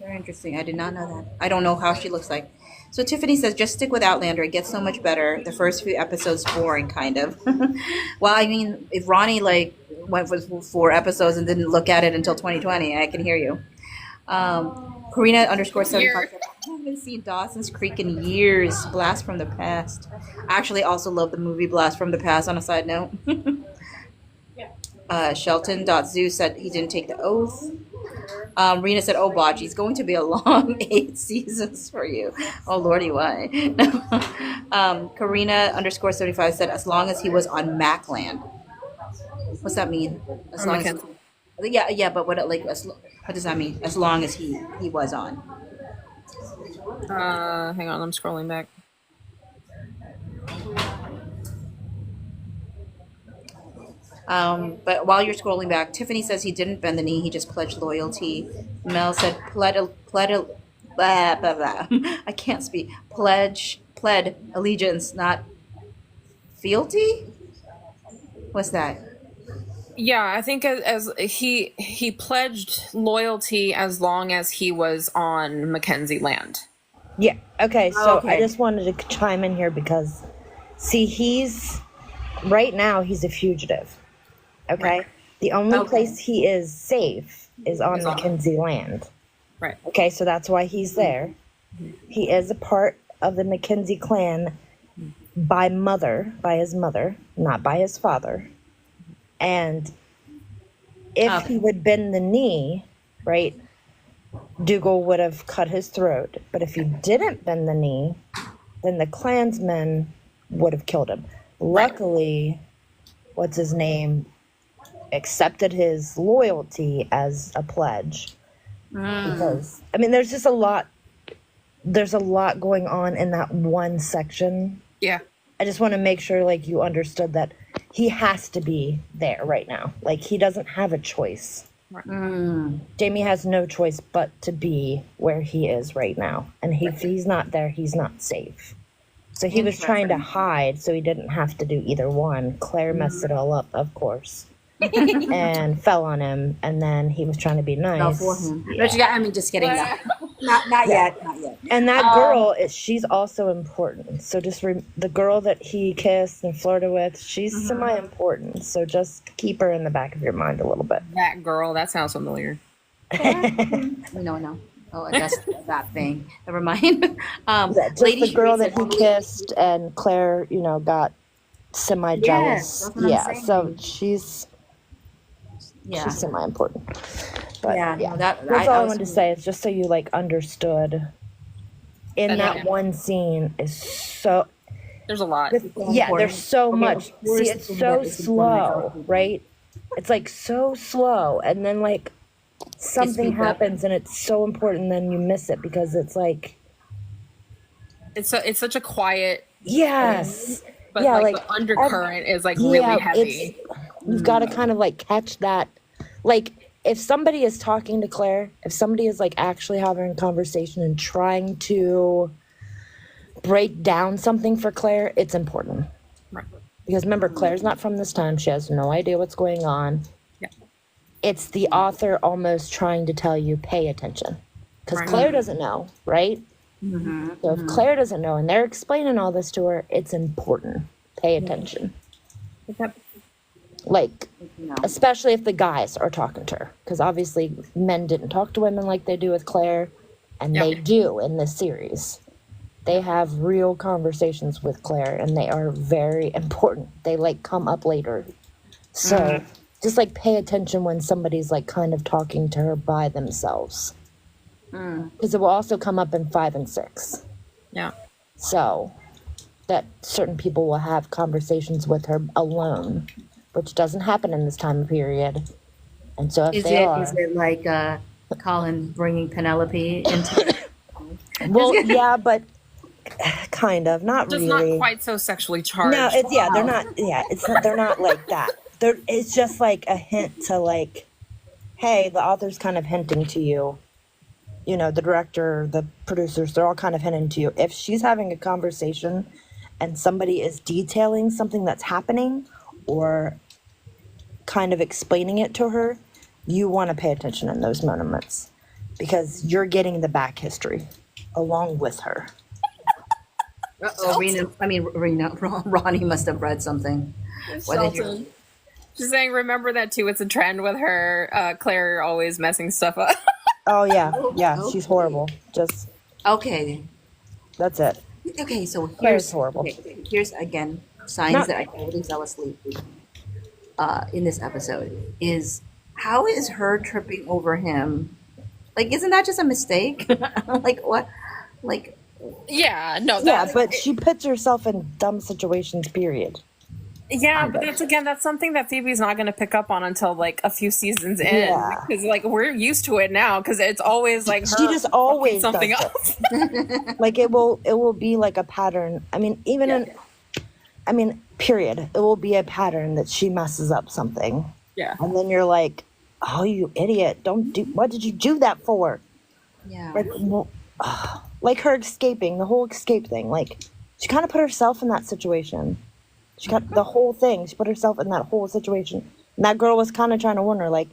very interesting. I did not know that. I don't know how she looks like. So Tiffany says, just stick with Outlander. It gets so much better. The first few episodes boring, kind of. Well, I mean, if Ronnie like went for 4 episodes and didn't look at it until 2020, I can hear you. Karina underscore 75 Here. said, I haven't seen Dawson's Creek in years. Blast from the past. I actually also love the movie Blast from the Past on a side note. Shelton.zoo said he didn't take the oath. Rena said, "Oh, Botch, he's going to be a long 8 seasons for you." Oh, Lordy, why? Karina underscore 75 said, "As long as he was on Macland." What's that mean? As On long as, Mackenzie. yeah, but what does that mean? As long as he was on. Hang on, I'm scrolling back. But while you're scrolling back, Tiffany says he didn't bend the knee; he just pledged loyalty. Mel said, blah, blah, blah. I can't speak. Pled allegiance, not fealty. What's that? Yeah, I think as he pledged loyalty as long as he was on Mackenzie land. Yeah. Okay. So I Okay. just wanted to chime in here because, see, he's right now he's a fugitive. Okay. Right. The only Okay. place he is safe is on Is on- Mackenzie land. Right. Okay. So that's why he's there. He is a part of the Mackenzie clan by his mother, not by his father. And if Okay. he would bend the knee, right, Dougal would have cut his throat. But if he didn't bend the knee, then the Klansmen would have killed him. Luckily, what's his name accepted his loyalty as a pledge. Because I mean there's just a lot going on in that one section. Yeah. I just want to make sure like you understood that he has to be there right now. Like he doesn't have a choice. Jamie has no choice but to be where he is right now. And if he's not there, he's not safe. So he was trying to hide so he didn't have to do either one. Claire messed it all up, of course. and fell on him, and then he was trying to be Fell nice. for him. Yeah. But I mean, just kidding. Not yet. Not yet. And that girl, she's also important. So just the girl that he kissed and flirted with, she's semi-important. So just keep her in the back of your mind a little bit. That girl, that sounds familiar. No. Oh, that's that thing. Never mind. Yeah, just the girl that he kissed, and Claire, got semi-jealous. That's what I'm Yeah, saying. so she's Yeah. semi-important. But Yeah, yeah, no, that's I all I was- wanted to say. It's just so you understood. In that Yeah. one scene is so. There's a lot. Yeah, there's so Okay, much. where's See, the it's thing so that is slow, important? right? It's so slow, and then something speeds up. happens, and it's so important. Then you miss it because it's It's such a quiet, yes, but yeah, the undercurrent is really heavy. You've got to kind of catch that. If somebody is talking to Claire, if somebody is actually having a conversation and trying to break down something for Claire, it's important. Right. Because remember, Claire's not from this time. She has no idea what's going on. Yeah. It's the author almost trying to tell you, pay attention. Because Right. Claire doesn't know, right? So if Claire doesn't know and they're explaining all this to her, it's important. Pay attention. Yep. Especially if the guys are talking to her. Because obviously men didn't talk to women like they do with Claire. And Yep. they do in this series. They have real conversations with Claire, and they are very important. They come up later. So just pay attention when somebody's kind of talking to her by themselves. Because it will also come up in 5 and 6. Yeah. So that certain people will have conversations with her alone, which doesn't happen in this time period. And so if Is they are, it like Colin bringing Penelope into? well, yeah, but kind of, not Just really. not quite so sexually charged. No, it's they're not. Yeah, it's not. They're not like that. It's just a hint to hey, the author's kind of hinting to you. The director, the producers, they're all kind of hinting to you. If she's having a conversation, and somebody is detailing something that's happening, or kind of explaining it to her, you want to pay attention in those moments, because you're getting the back history along with her. Ronnie must have read something. What did you? She's saying, remember that too. It's a trend with her. Claire always messing stuff up. Oh yeah, she's horrible. Just Okay. that's it. Okay, so Claire's horrible. Okay, here's again signs Not- that I totally fell asleep in this episode. Is how is her tripping over him? Isn't that just a mistake? What? Yeah, no. Yeah, but she puts herself in dumb situations. Period. Yeah, but that's something that Phoebe's not going to pick up on until a few seasons in, Yeah. because we're used to it now, because it's always her She just always something does else. it will be a pattern. I mean, period. It will be a pattern that she messes up something, Yeah. and then you're like, oh, you idiot! What did you do that for? Yeah. Her escaping, the whole escape thing. She kind of put herself in that situation. She got the whole thing. She put herself in that whole situation. And that girl was kind of trying to warn her,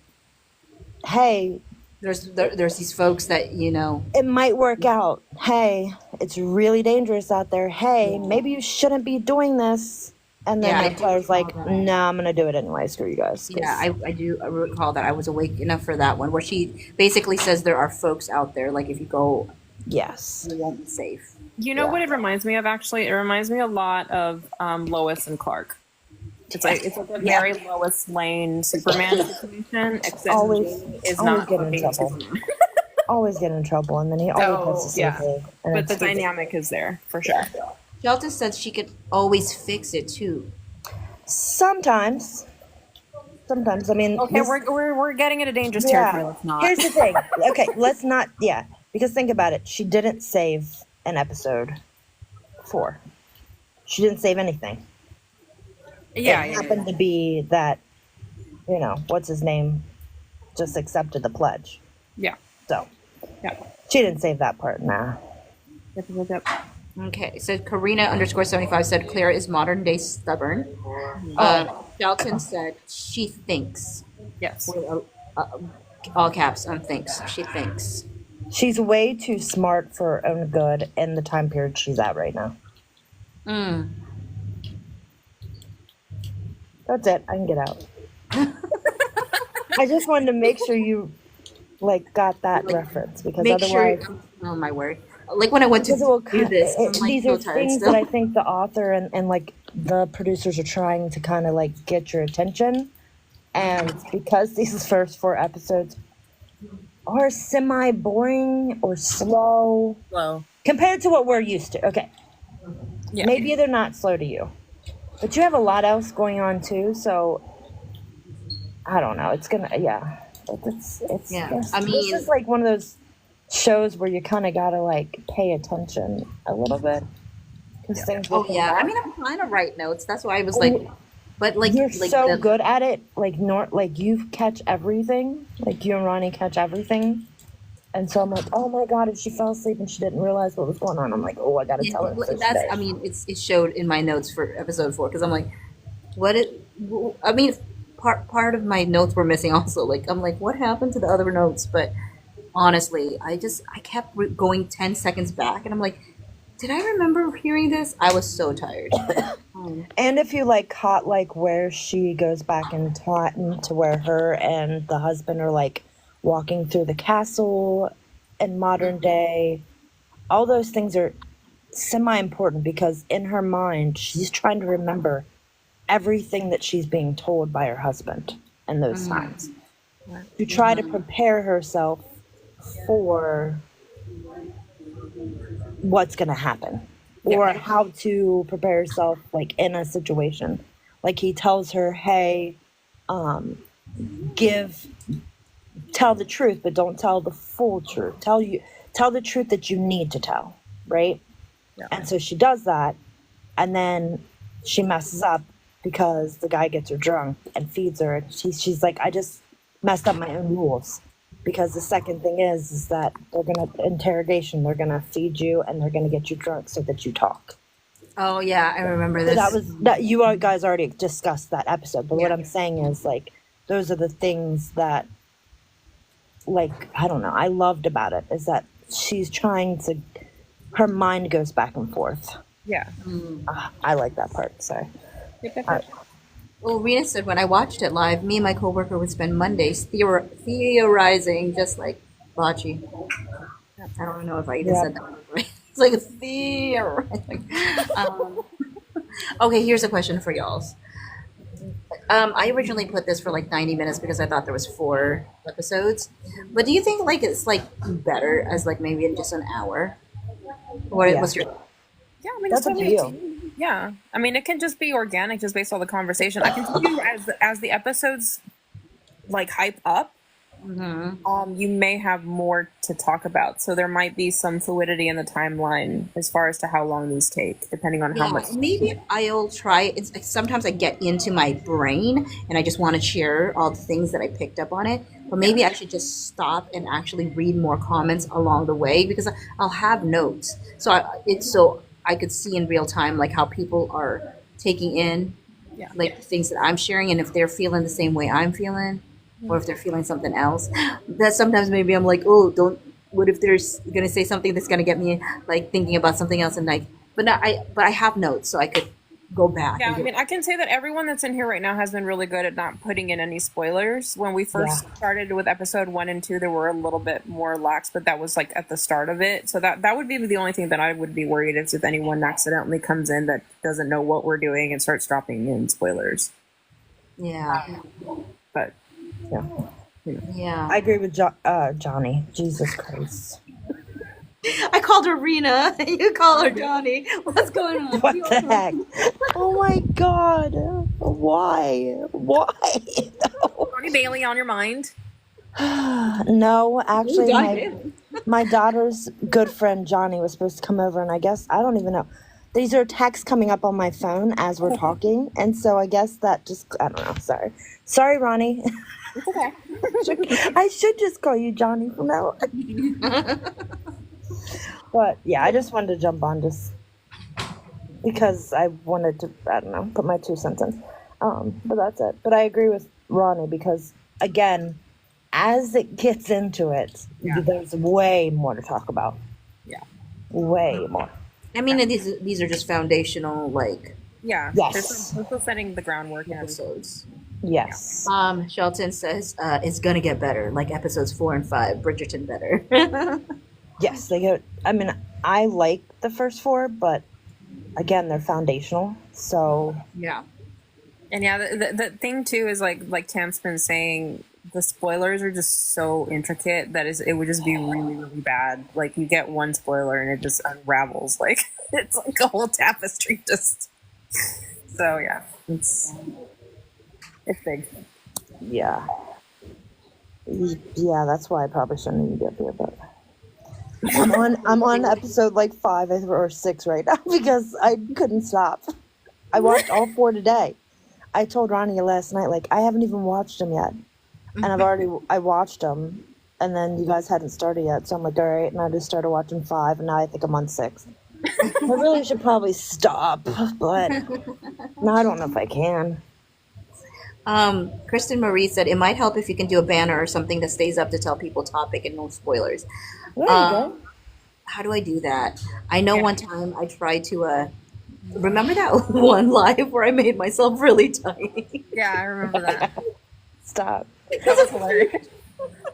hey, There's these folks that it might work out. Hey, it's really dangerous out there. Hey, maybe you shouldn't be doing this. And then Yeah, I do Claire's recall like, that. no, I'm going to do it anyway. Screw you guys. 'Cause- Yeah, I do recall that. I was awake enough for that one, where she basically says there are folks out there, if you go, yes. you won't be safe. You know what it reminds me of, actually? It reminds me a lot of Lois and Clark. It's it's a very Lois Lane Superman situation, except Always- Jamie is always not get in fucking trouble. Superman. Always get in trouble. And then he always has to save her. And But the it's- dynamic is there, for sure. Shelton said she could always fix it too. Sometimes. I mean, Okay, this- we're getting into dangerous territory. Let's not. Here's the thing. Okay, let's not. Yeah, because think about it. She didn't save an episode 4. She didn't save anything. It happened to be that, what's his name, just accepted the pledge. Yeah. So Yeah. she didn't save that part. Nah. Yep. Okay, so Karina _75 said Claire is modern day stubborn. Shelton said she thinks. Yes. With all caps on thinks. She thinks. She's way too smart for her own good in the time period she's at right now. Mm. That's it. I can get out. I just wanted to make sure you like got that Like, reference because Make sure. otherwise, Oh my word! Like when I went to because it will, do this, I'm like these so are tired things still. that I think the author and like the producers are trying to kind of like get your attention, and because these first 4 episodes are semi boring or slow Slow. compared to what we're used to. Okay, Yeah. maybe they're not slow to you, but you have a lot else going on too. So I don't know. It's gonna it's Yeah, this, I this mean, is like one of those shows where you kind of gotta like pay attention a little bit because things will oh come yeah. I back. mean, I'm trying to write notes. That's why I was like, but You're like so the good at it. Like you catch everything. Like you and Ronnie catch everything. And so I'm like, oh my god, if she fell asleep and she didn't realize what was going on, I'm like, oh, I gotta yeah, tell her so that's. today. I mean, it showed in my notes for episode 4 because I'm like, what it. I mean, part of my notes were missing also. Like I'm like, what happened to the other notes? But honestly, I kept going 10 seconds back, and I'm like, did I remember hearing this? I was so tired. And if you like caught like where she goes back in time to where her and the husband are like walking through the castle in modern day, all those things are semi important because in her mind she's trying to remember everything that she's being told by her husband in those times to try to prepare herself for what's going to happen or how to prepare herself like in a situation. Like he tells her, hey, give tell the truth but don't tell the full truth. Tell the truth that you need to tell, right? And so she does that, and then she messes up because the guy gets her drunk and feeds her, and she's like, I just messed up my own rules. Because the second thing is that they're gonna interrogation, they're gonna feed you and they're gonna get you drunk so that you talk. Oh yeah, I remember So this. that you guys already discussed that episode, but what Yeah. I'm saying is like those are the things that like I don't know, I loved about it is that she's trying to her mind goes back and forth. Yeah. I like that part. Sorry. Well, Rena said when I watched it live, me and my coworker would spend Mondays theorizing, just like Bocce. I don't know if I even Yeah. said that right. It's like a theorizing. Okay, here's a question for y'all. I originally put this for like 90 minutes because I thought there was 4 episodes. But do you think like it's like better as like maybe in just an hour? Yeah. What's your Yeah, I mean, That's it's up to totally you. yeah. I mean, it can just be organic, just based on the conversation. I can tell you as the episodes like hype up, you may have more to talk about. So there might be some fluidity in the timeline as far as to how long these take, depending on how Yeah, much. maybe I'll try. It's like sometimes I get into my brain and I just want to share all the things that I picked up on it. But maybe I should just stop and actually read more comments along the way because I'll have notes. So I could see in real time like how people are taking in Yeah. like the things that I'm sharing and if they're feeling the same way I'm feeling or if they're feeling something else. That sometimes maybe I'm like, oh, don't. What if they're gonna say something that's gonna get me like thinking about something else and like, but I have notes so I could go back. Yeah, And I mean, I can say that everyone that's in here right now has been really good at not putting in any spoilers. When we first started with episode 1 and 2, there were a little bit more lax, but that was like at the start of it. So that would be the only thing that I would be worried if anyone accidentally comes in that doesn't know what we're doing and starts dropping in spoilers. yeah, But Yeah. yeah. I agree with Johnny. Jesus Christ. I called her Rena. You call her Johnny. What's going on? What the heck? Oh my god. Why? Why? Johnny Bailey on your mind? No, actually, Johnny Bailey. my daughter's good friend Johnny was supposed to come over, and I guess, I don't even know. These are texts coming up on my phone as we're talking, and so I guess that just, I don't know, sorry. Sorry, Ronnie. It's okay. I should just call you Johnny from now on. But yeah, I just wanted to jump on just because I wanted to, I don't know, put my 2 cents in. But that's it. But I agree with Ronnie because, again, as it gets into it, there's way more to talk about. Yeah. Way more. I mean, these are just foundational like Yeah. Yes. They're still setting the groundwork and everything. episodes. Yes. Shelton says it's gonna get better, like episodes 4 and 5, Bridgerton better. Yes, they get. I mean, I like the first 4, but again, they're foundational. So Yeah. And yeah, the thing too is like Tam's been saying, the spoilers are just so intricate that it would just be really, really bad. Like you get one spoiler and it just unravels. Like it's like a whole tapestry just. So yeah, it's big. yeah, yeah. That's why I probably shouldn't even be up here. But I'm on episode like 5 or 6 right now because I couldn't stop. I watched all 4 today. I told Ronnie last night, like, I haven't even watched them yet. And I watched them, and then you guys hadn't started yet. So I'm like, all right. And I just started watching 5, and now I think I'm on 6. I really should probably stop, but no, I don't know if I can. Kristen Marie said it might help if you can do a banner or something that stays up to tell people topic and no spoilers. There you go. How do I do that? I know one time I tried to remember that one live where I made myself really tiny. Yeah, I remember that. Stop. That was hilarious.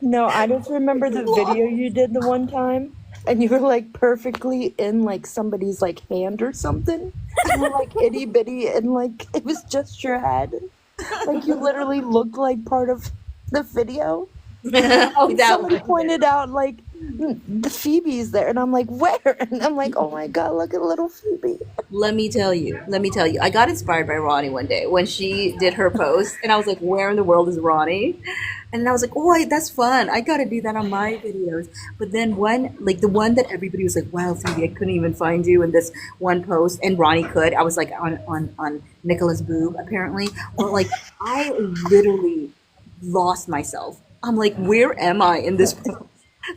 No, I just remember the video you did the one time, and you were like perfectly in like somebody's like hand or something. You were like itty bitty, and like it was just your head. Like you literally looked like part of the video. Oh, that Somebody one. pointed out like the Phoebe's there, and I'm like, where? And I'm like, oh my god, look at little Phoebe. Let me tell you. I got inspired by Ronnie one day when she did her post, and I was like, where in the world is Ronnie? And I was like, oh, that's fun. I got to do that on my videos. But then the one that everybody was like, wow, Phoebe, I couldn't even find you in this one post, and Ronnie could. I was like on Nicola's boob, apparently. But like, I literally lost myself. I'm like, where am I in this post?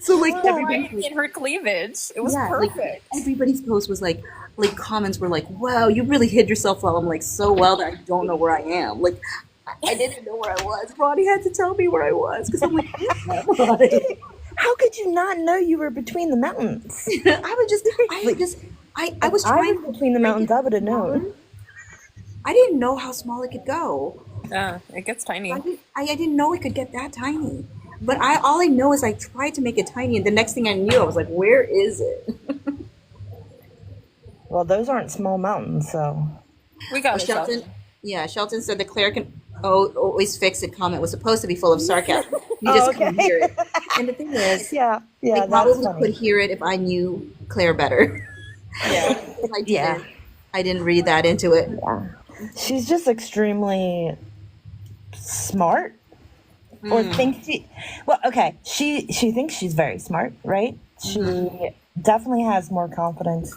So like everybody In her cleavage, it was like perfect. everybody's post was like comments were like, wow, you really hid yourself well. I'm like, so well that I don't know where I am. Like I didn't know where I was. Ronnie had to tell me where I was because I'm like, Ronnie. How could you not know you were between the mountains? I was trying. I was between the mountains. I would have known. I didn't know how small it could go. Yeah, it gets tiny. I didn't know it could get that tiny. But all I know is I tried to make it tiny, and the next thing I knew, I was like, where is it? Well, those aren't small mountains, so. We got it, Shelton. Yeah, Shelton said the Claire can always fix it comment was supposed to be full of sarcasm. You just couldn't hear it. And the thing is, Yeah, I that's probably funny. could hear it if I knew Claire better. Yeah. If I didn't, Yeah. I didn't read that into it. Yeah. She's just extremely smart. Or thinks she, well, okay, she thinks she's very smart, right? She definitely has more confidence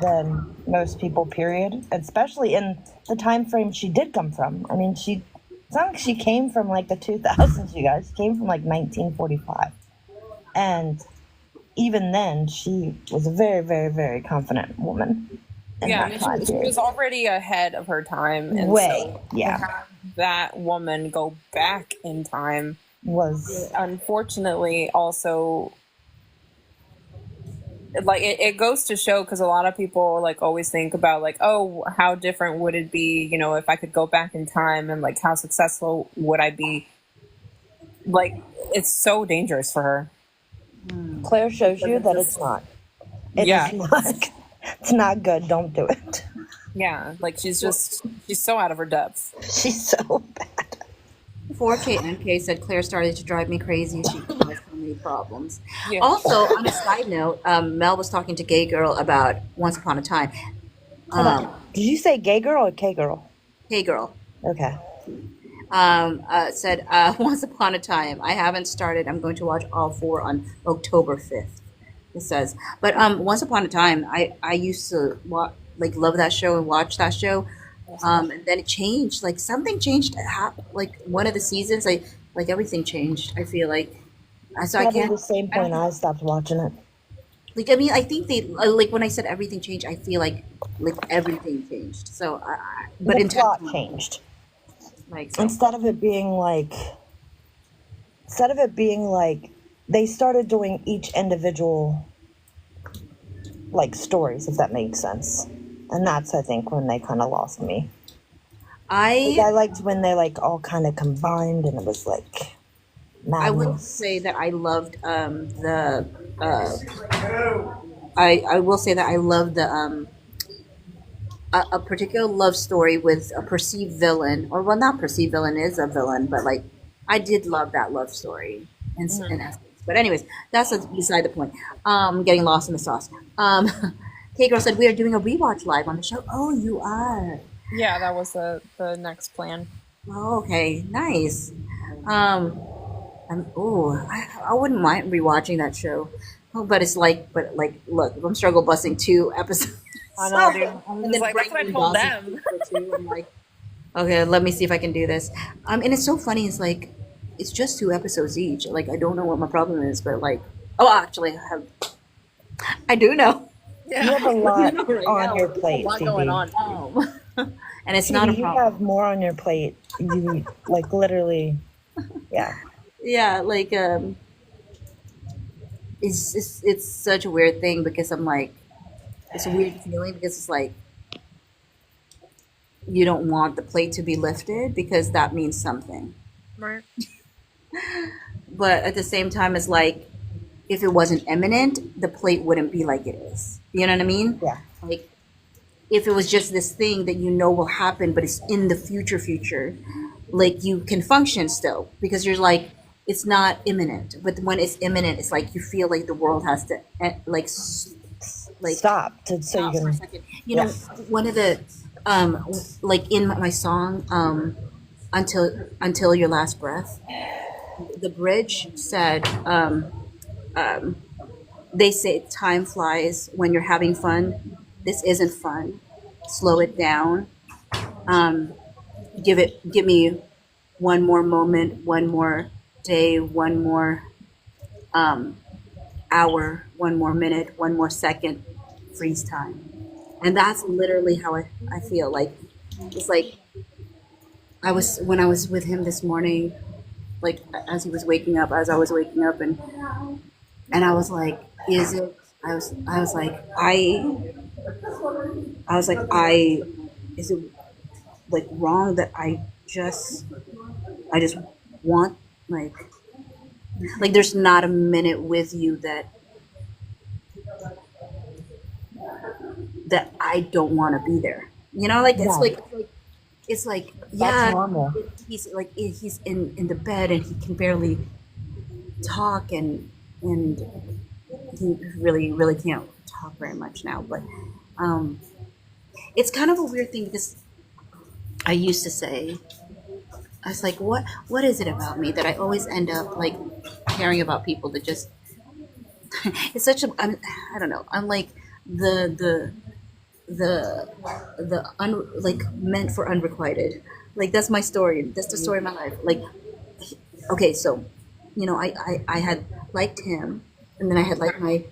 than most people, period. Especially in the time frame she did come from. I mean, it's not like she came from like the 2000s, you guys. She came from like 1945. And even then, she was a very, very, very confident woman. in Yeah, I that mean, time she period. was already ahead of her time. And Way, so yeah. to have that woman go back in time, Was unfortunately, also like it goes to show, because a lot of people like always think about like, oh, how different would it be, you know, if I could go back in time, and like how successful would I be? Like, it's so dangerous for her. Claire shows you that it's not. It Yeah. is not. It's not good. Don't do it. Yeah, like she's so out of her depth. She's so bad. 4K MK said Claire started to drive me crazy. She caused so many problems. Yeah. Also, on a side note, Mel was talking to Gay Girl about Once Upon a Time. Did you say gay girl or K girl? Gay Girl Okay. said, Once Upon a Time. I haven't started. I'm going to watch all 4 on October 5th. It says, but Once Upon a Time, I used to love that show and watch that show. And then it changed. Like something changed. Like one of the seasons, like everything changed. I feel like. So I Probably can't. the same point I stopped watching it. Like I mean, I think they like when I said everything changed. I feel like everything changed. So, but The in plot changed. Like so. instead of it being like they started doing each individual like stories, if that makes sense. And that's, I think, when they kind of lost me. Like, I liked when they like all kind of combined and it was like I would madness. say that I loved the I will say that I loved the a particular love story with a perceived villain, or well, not perceived villain is a villain, but like I did love that love story in essence. But anyways, that's beside the point. Getting lost in the sauce. K Girl said we are doing a rewatch live on the show. Oh, you are. Yeah, that was the next plan. Oh, okay, nice. Um, I wouldn't mind rewatching that show. Oh, but like, look, if I'm struggle busting 2 episodes, I know, dude. I was and just then like, that's what I breaking told Gossip them. for two, I'm like, okay, let me see if I can do this. And it's so funny. It's like, it's just 2 episodes each. Like, I don't know what my problem is, but like, oh, actually, I do know. You have a lot Right on now. your There's a plate, lot Phoebe. going on. And it's not a Phoebe, you problem. have more on your plate. You like literally, yeah. Yeah, like, it's such a weird thing because I'm like, it's a weird feeling because it's like you don't want the plate to be lifted because that means something. Right. But at the same time, it's like if it wasn't imminent, the plate wouldn't be like it is. You know what I mean? Yeah. Like if it was just this thing that you know will happen, but it's in the future, like you can function still because you're like it's not imminent. But when it's imminent, it's like you feel like the world has to like like Stop so you stop for a can. second. You know, one of the like in my song until your last breath, the bridge said they say time flies when you're having fun. This isn't fun. Slow it down. Um, give me one more moment, one more day, one more um, hour, one more minute, one more second, freeze time. And that's literally how I feel. Like it's like I was when I was with him this morning, like as I was waking up and I was like, is it I was like I was like I is it like wrong that I just want like there's not a minute with you that I don't want to be there. You know, like Yeah, it's like that's yeah, normal. he's like he's in the bed and he can barely talk and he really can't talk very much now. But um, it's kind of a weird thing because I used to say I was like, what is it about me that I always end up like caring about people that just it's such a I don't know. I'm like the the like meant for unrequited. Like that's my story. That's the story of my life. Like okay, so you know, I had liked him, and then I had liked my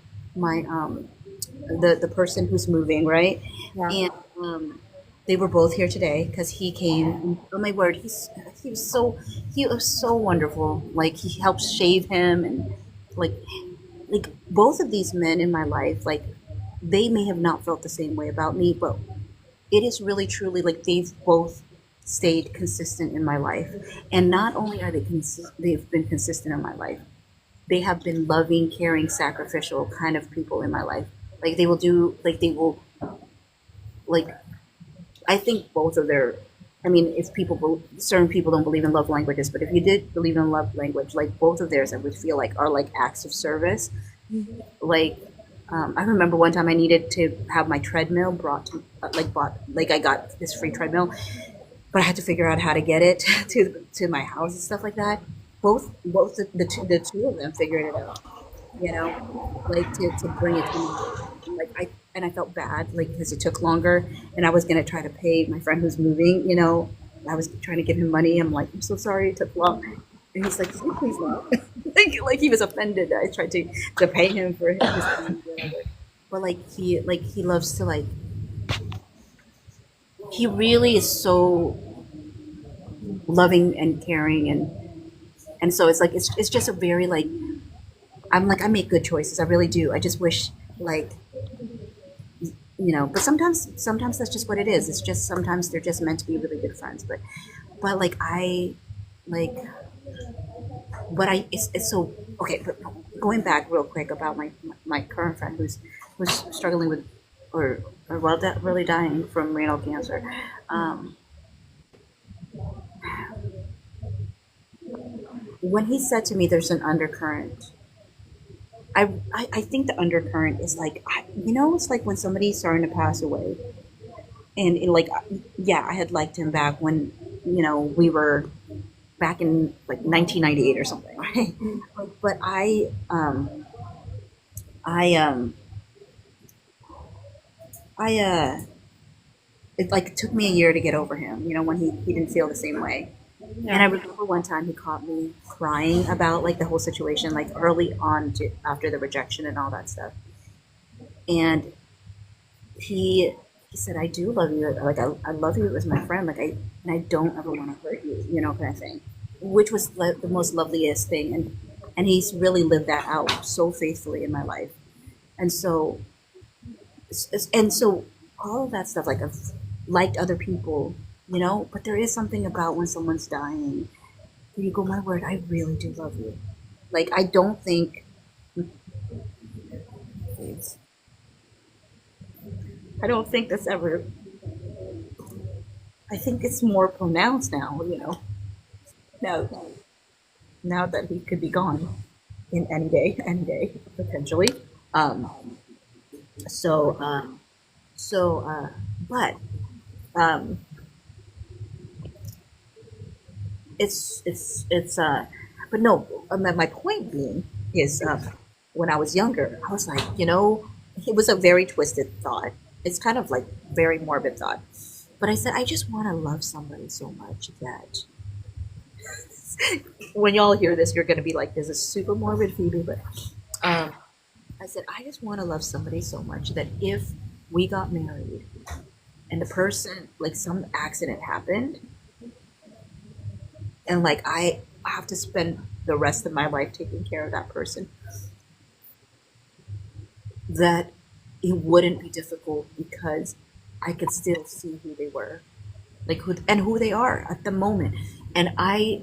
the person who's moving, right? Yeah. And they were both here today because he came. And, oh my word, he was so wonderful. Like he helped shave him, and like both of these men in my life, like they may have not felt the same way about me, but it is really truly like they've both stayed consistent in my life. And not only are they've been consistent in my life, they have been loving, caring, sacrificial kind of people in my life. Like they will do like they will like I think both of their I mean if certain people don't believe in love languages, but if you did believe in love language, like both of theirs I would feel like are like acts of service. Like I remember one time I needed to have my treadmill brought to bought like I got this free treadmill, but I had to figure out how to get it to my house and stuff like that. Both the two of them figured it out, you know, like to bring it to me. Like I felt bad like because it took longer, and I was gonna try to pay my friend who's moving. You know, I was trying to give him money. I'm like, I'm so sorry it took long. And he's like, can you please not? Like he was offended that I tried to pay him for his time, whatever. But like he loves to like he really is so loving and caring, and so it's like it's just a very like I'm like I make good choices. I really do. I just wish like but sometimes that's just what it is. It's just sometimes they're just meant to be really good friends. But like I like but I it's so okay. But going back real quick about my current friend who's struggling with or well really dying from renal cancer. Um, when he said to me, "There's an undercurrent." I think the undercurrent is like it's like when somebody's starting to pass away, and like yeah, I had liked him back when we were back in like 1998 or something, right? But I I it like took me a year to get over him. When he didn't feel the same way. And I Yeah. remember one time he caught me crying about like the whole situation, like early on to after the rejection and all that stuff. And he said, "I do love you. Like I love you as my friend. Like I don't ever want to hurt you. Kind of thing." Which was the most loveliest thing, and he's really lived that out so faithfully in my life. And so all of that stuff, like I've liked other people, but there is something about when someone's dying, where you go, "My word, I really do love you." Like I don't think Please. I don't think that's ever. I think it's more pronounced now. Now now that he could be gone in any day potentially. Um. So. So. But. Um. It's. But no. My point being is, when I was younger, I was like, it was a very twisted thought. It's kind of like very morbid thought. But I said, I just want to love somebody so much that when y'all hear this, you're going to be like, "This is super morbid, Phoebe." But um, I said, I just want to love somebody so much that if we got married and the person, like some accident happened, and like I have to spend the rest of my life taking care of that person, that it wouldn't be difficult because I could still see who they were, like who they are at the moment. And I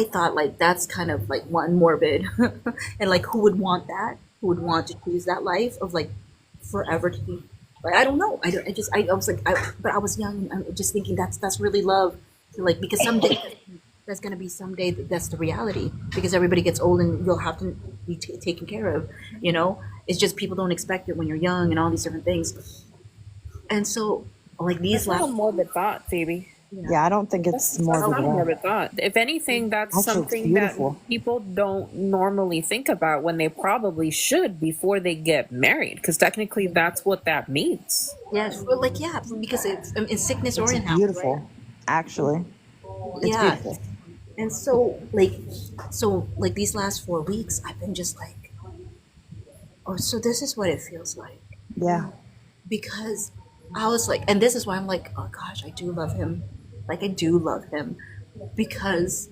thought like that's kind of like one morbid, and like who would want that? Who would want to choose that life of like forever to be? Like I don't know. I was like, but I was young. And I'm just thinking that's really love, like because someday that's gonna be someday that's the reality because everybody gets old and you'll have to be taken care of. It's just people don't expect it when you're young and all these different things. And so like these That's not a last, morbid thought, Phoebe. Yeah, I don't think it's That's morbid not at a all. morbid thought. If anything, that's Actually, it's something that beautiful. people don't normally think about when they probably should before they get married, because technically that's what that means. yes, but like yeah, because it's in sickness or It's in health, right? beautiful. Actually, it's Yeah. beautiful. And so like these last 4 weeks, I've been just like, oh, so this is what it feels like. Yeah. Because I was like, and this is why I'm like, oh gosh, I do love him. Like I do love him because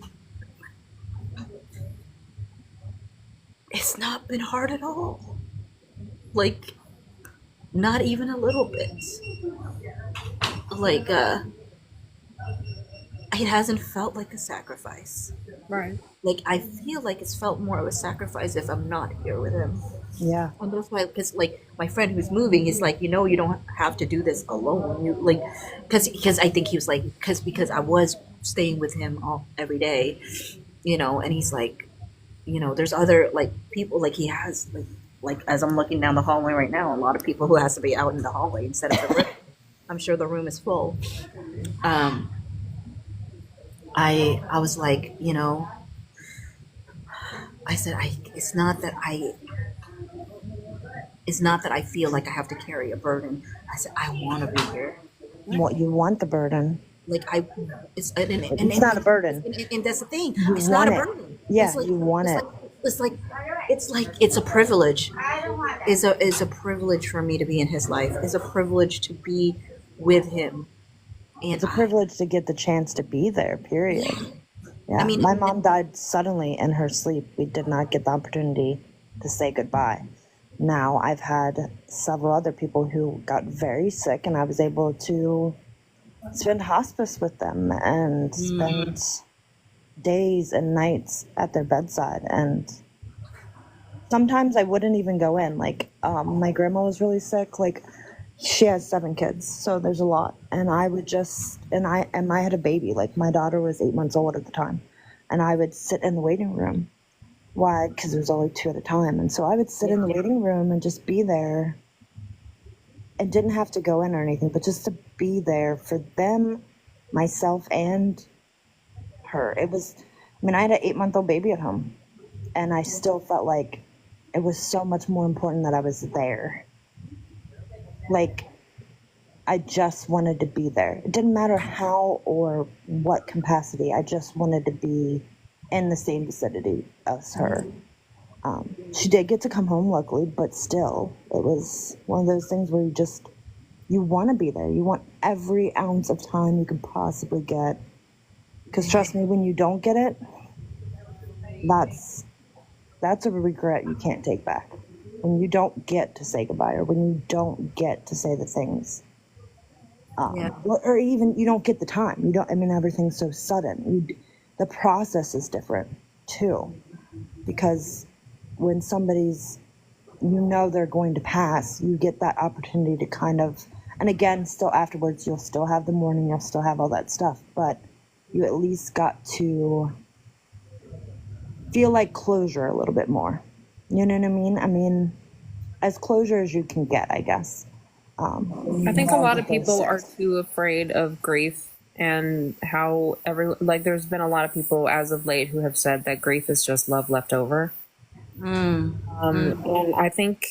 it's not been hard at all. Like not even a little bit. Like it hasn't felt like a sacrifice. Right. Like I feel like it's felt more of a sacrifice if I'm not here with him. Yeah. And that's why, because like my friend who's moving, he's like, you don't have to do this alone. You like, because I think he was like, because I was staying with him all every day, and he's like, there's other like people like he has like as I'm looking down the hallway right now, a lot of people who has to be out in the hallway instead of the room. I'm sure the room is full. Um, I was like, I said it's not that I feel like I have to carry a burden. I said I want to be here. What you want the burden. Like I, it's It's not a burden. and that's the thing. You It's not a want it. burden. Yeah, It's like you want it's it. like it's like it's a privilege. Is a privilege for me to be in his life. It's a privilege to be with him And It's a privilege to get the chance to be there, period. Yeah. I mean, My mom died suddenly in her sleep. We did not get the opportunity to say goodbye. Now, I've had several other people who got very sick, and I was able to spend hospice with them and spend days and nights at their bedside. And sometimes I wouldn't even go in. Like, my grandma was really sick. Like, she has 7 kids, so there's a lot. And I would just, and I had a baby. Like, my daughter was 8 months old at the time, and I would sit in the waiting room. Why? Because there was only 2 at a time, and so I would sit in the waiting room and just be there. And didn't have to go in or anything, but just to be there for them, myself, and her. It was, I mean, I had an 8-month-old baby at home, and I still felt like it was so much more important that I was there. Like, I just wanted to be there. It didn't matter how or what capacity. I just wanted to be in the same vicinity as her. She did get to come home, luckily, but still, it was one of those things where you want to be there. You want every ounce of time you can possibly get. Because trust me, when you don't get it, that's a regret you can't take back. When you don't get to say goodbye, or when you don't get to say the things. Or even you don't get the time. You don't. I mean, everything's so sudden. The process is different too, because when somebody's, they're going to pass, you get that opportunity to kind of, and again, still afterwards, you'll still have the mourning, you'll still have all that stuff, but you at least got to feel like closure a little bit more. You know what I mean? I mean, as closure as you can get, I guess. I think a lot of people are too afraid of grief and how there's been a lot of people as of late who have said that grief is just love left over. And I think,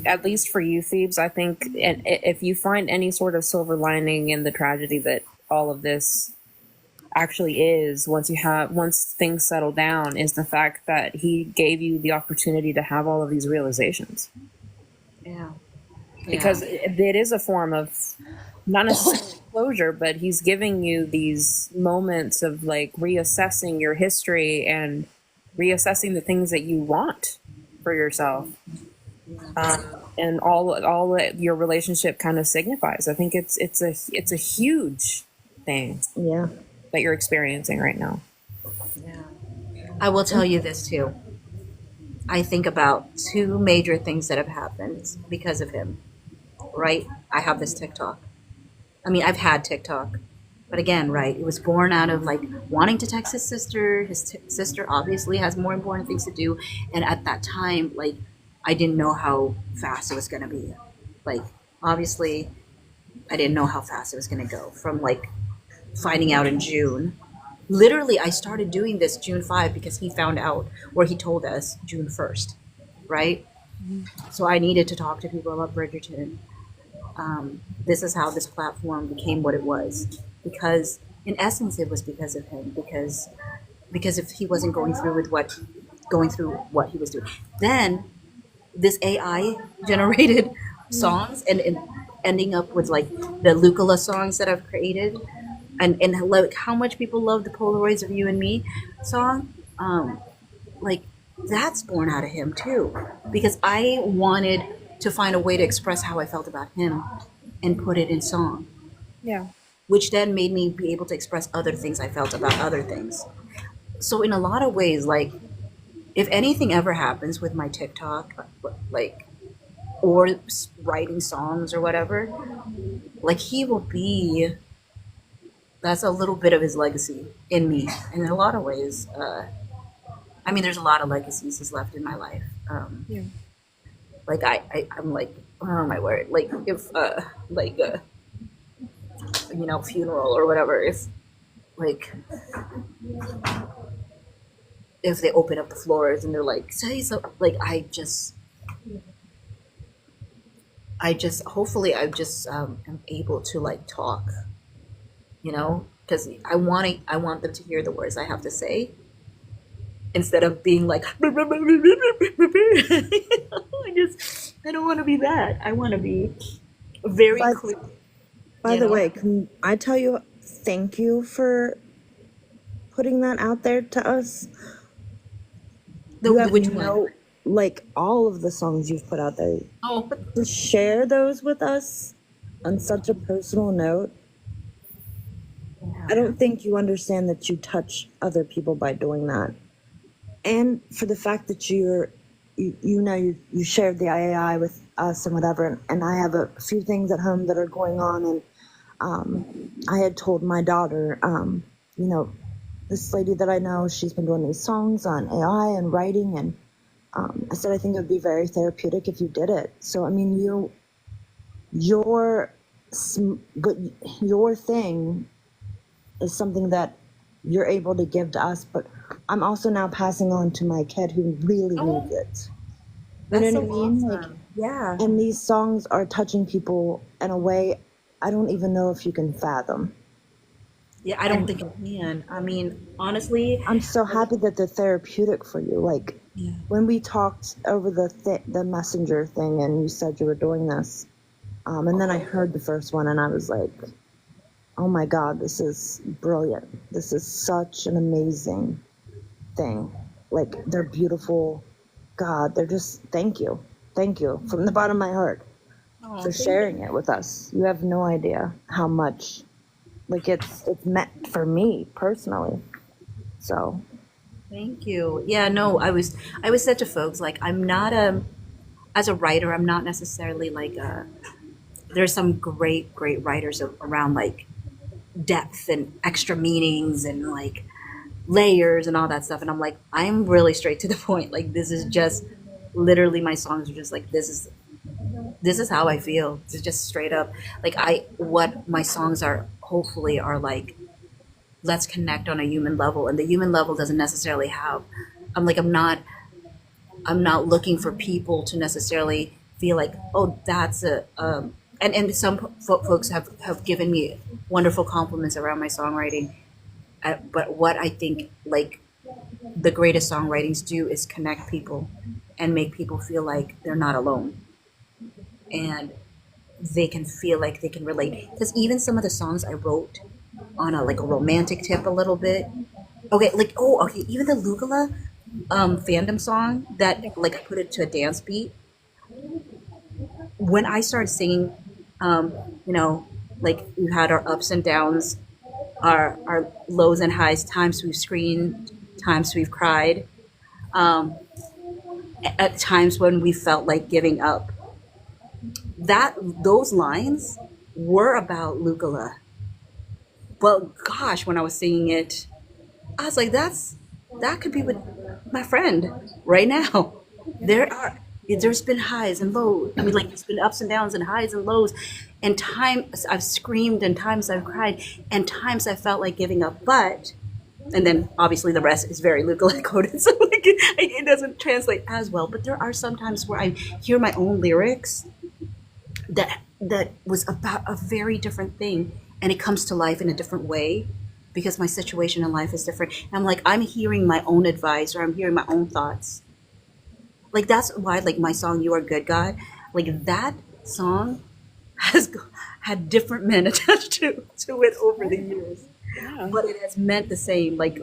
at least for you, Phoebes, I think if you find any sort of silver lining in the tragedy that all of this actually is, once things settle down, is the fact that he gave you the opportunity to have all of these realizations. Yeah. Because it is a form of, not necessarily closure, but he's giving you these moments of like reassessing your history and reassessing the things that you want for yourself, and all that your relationship kind of signifies. I think it's a huge thing that you're experiencing right now. Yeah. I will tell you this too. I think about 2 major things that have happened because of him. Right? I have this TikTok. I mean, I've had TikTok. But again, right, it was born out of like wanting to text his sister. His sister obviously has more important things to do. And at that time, like, I didn't know how fast it was going to be. Like, obviously, I didn't know how fast it was going to go from like finding out in June. Literally, I started doing this June 5 because he found out, or he told us June 1st, right? So I needed to talk to people about Bridgerton. This is how this platform became what it was, because in essence it was because of him, because if he wasn't going through what he was doing, then this AI generated songs and ending up with like the Lucula songs that I've created, and like how much people love the Polaroids of You and Me song, like that's born out of him too, because I wanted to find a way to express how I felt about him and put it in song. Yeah. Which then made me be able to express other things I felt about other things. So in a lot of ways, like, if anything ever happens with my TikTok, like, or writing songs or whatever, like, that's a little bit of his legacy in me. And in a lot of ways, I mean, there's a lot of legacies he's left in my life. Like I'm like, oh my word, like if like funeral or whatever, if like if they open up the floors and they're like, say so, like hopefully I just am able to like talk, because I want them to hear the words I have to say instead of being like I don't want to be that. I want to be very clear. By the way, can I tell you thank you for putting that out there to us. You have Which one? no, like all of the songs you've put out there. Oh, but To share those with us on such a personal note, I don't think you understand that you touch other people by doing that. And for the fact that you shared the IAI with us and whatever, and I have a few things at home that are going on, and I had told my daughter, this lady that I know, she's been doing these songs on AI and writing, and I said I think it would be very therapeutic if you did it. So I mean, but your thing is something that you're able to give to us, but I'm also now passing on to my kid who really needs it. You that's know so what I mean? awesome. Like, Yeah. and these songs are touching people in a way I don't even know if you can fathom. Yeah, I don't think I can. I mean, honestly, I'm so happy that they're therapeutic for you. Like, yeah. when we talked over the messenger thing, and you said you were doing this, and then I heard the first one, and I was like, oh my God, this is brilliant. This is such an amazing thing. Like, they're beautiful. God, they're just, thank you. Thank you from the bottom of my heart Oh, for sharing it with us. You have no idea how much, like, it's meant for me personally. So, thank you. Yeah, no, I was said to folks like I'm not as a writer, I'm not necessarily like there's some great writers around like depth and extra meanings and like layers and all that stuff, and I'm like I'm really straight to the point. Like this is just literally my songs are just like this is how I feel. It's just straight up like I what my songs are hopefully are like let's connect on a human level, and the human level doesn't necessarily have I'm like I'm not looking for people to necessarily feel like oh that's a and some folks have given me wonderful compliments around my songwriting, but what I think like the greatest songwritings do is connect people and make people feel like they're not alone, and they can feel like they can relate, because even some of the songs I wrote on a like a romantic tip a little bit. Okay, like oh, okay, even the Lugala fandom song that like I put it to a dance beat. When I started singing, um, you know, like we've had our ups and downs, our lows and highs, times we've screamed, times we've cried, um, at times when we felt like giving up. That those lines were about Lugala. But gosh, when I was singing it, I was like, that could be with my friend right now. There are there's been highs and lows. I mean, like there's been ups and downs and highs and lows, and times I've screamed and times I've cried and times I felt like giving up. But and then obviously the rest is very legally coded, so like it doesn't translate as well. But there are some times where I hear my own lyrics that was about a very different thing, and it comes to life in a different way because my situation in life is different. And I'm like I'm hearing my own advice or I'm hearing my own thoughts. Like that's why like my song "You Are Good God," like that song has had different men attached to it over the years, Yeah. but it has meant the same. Like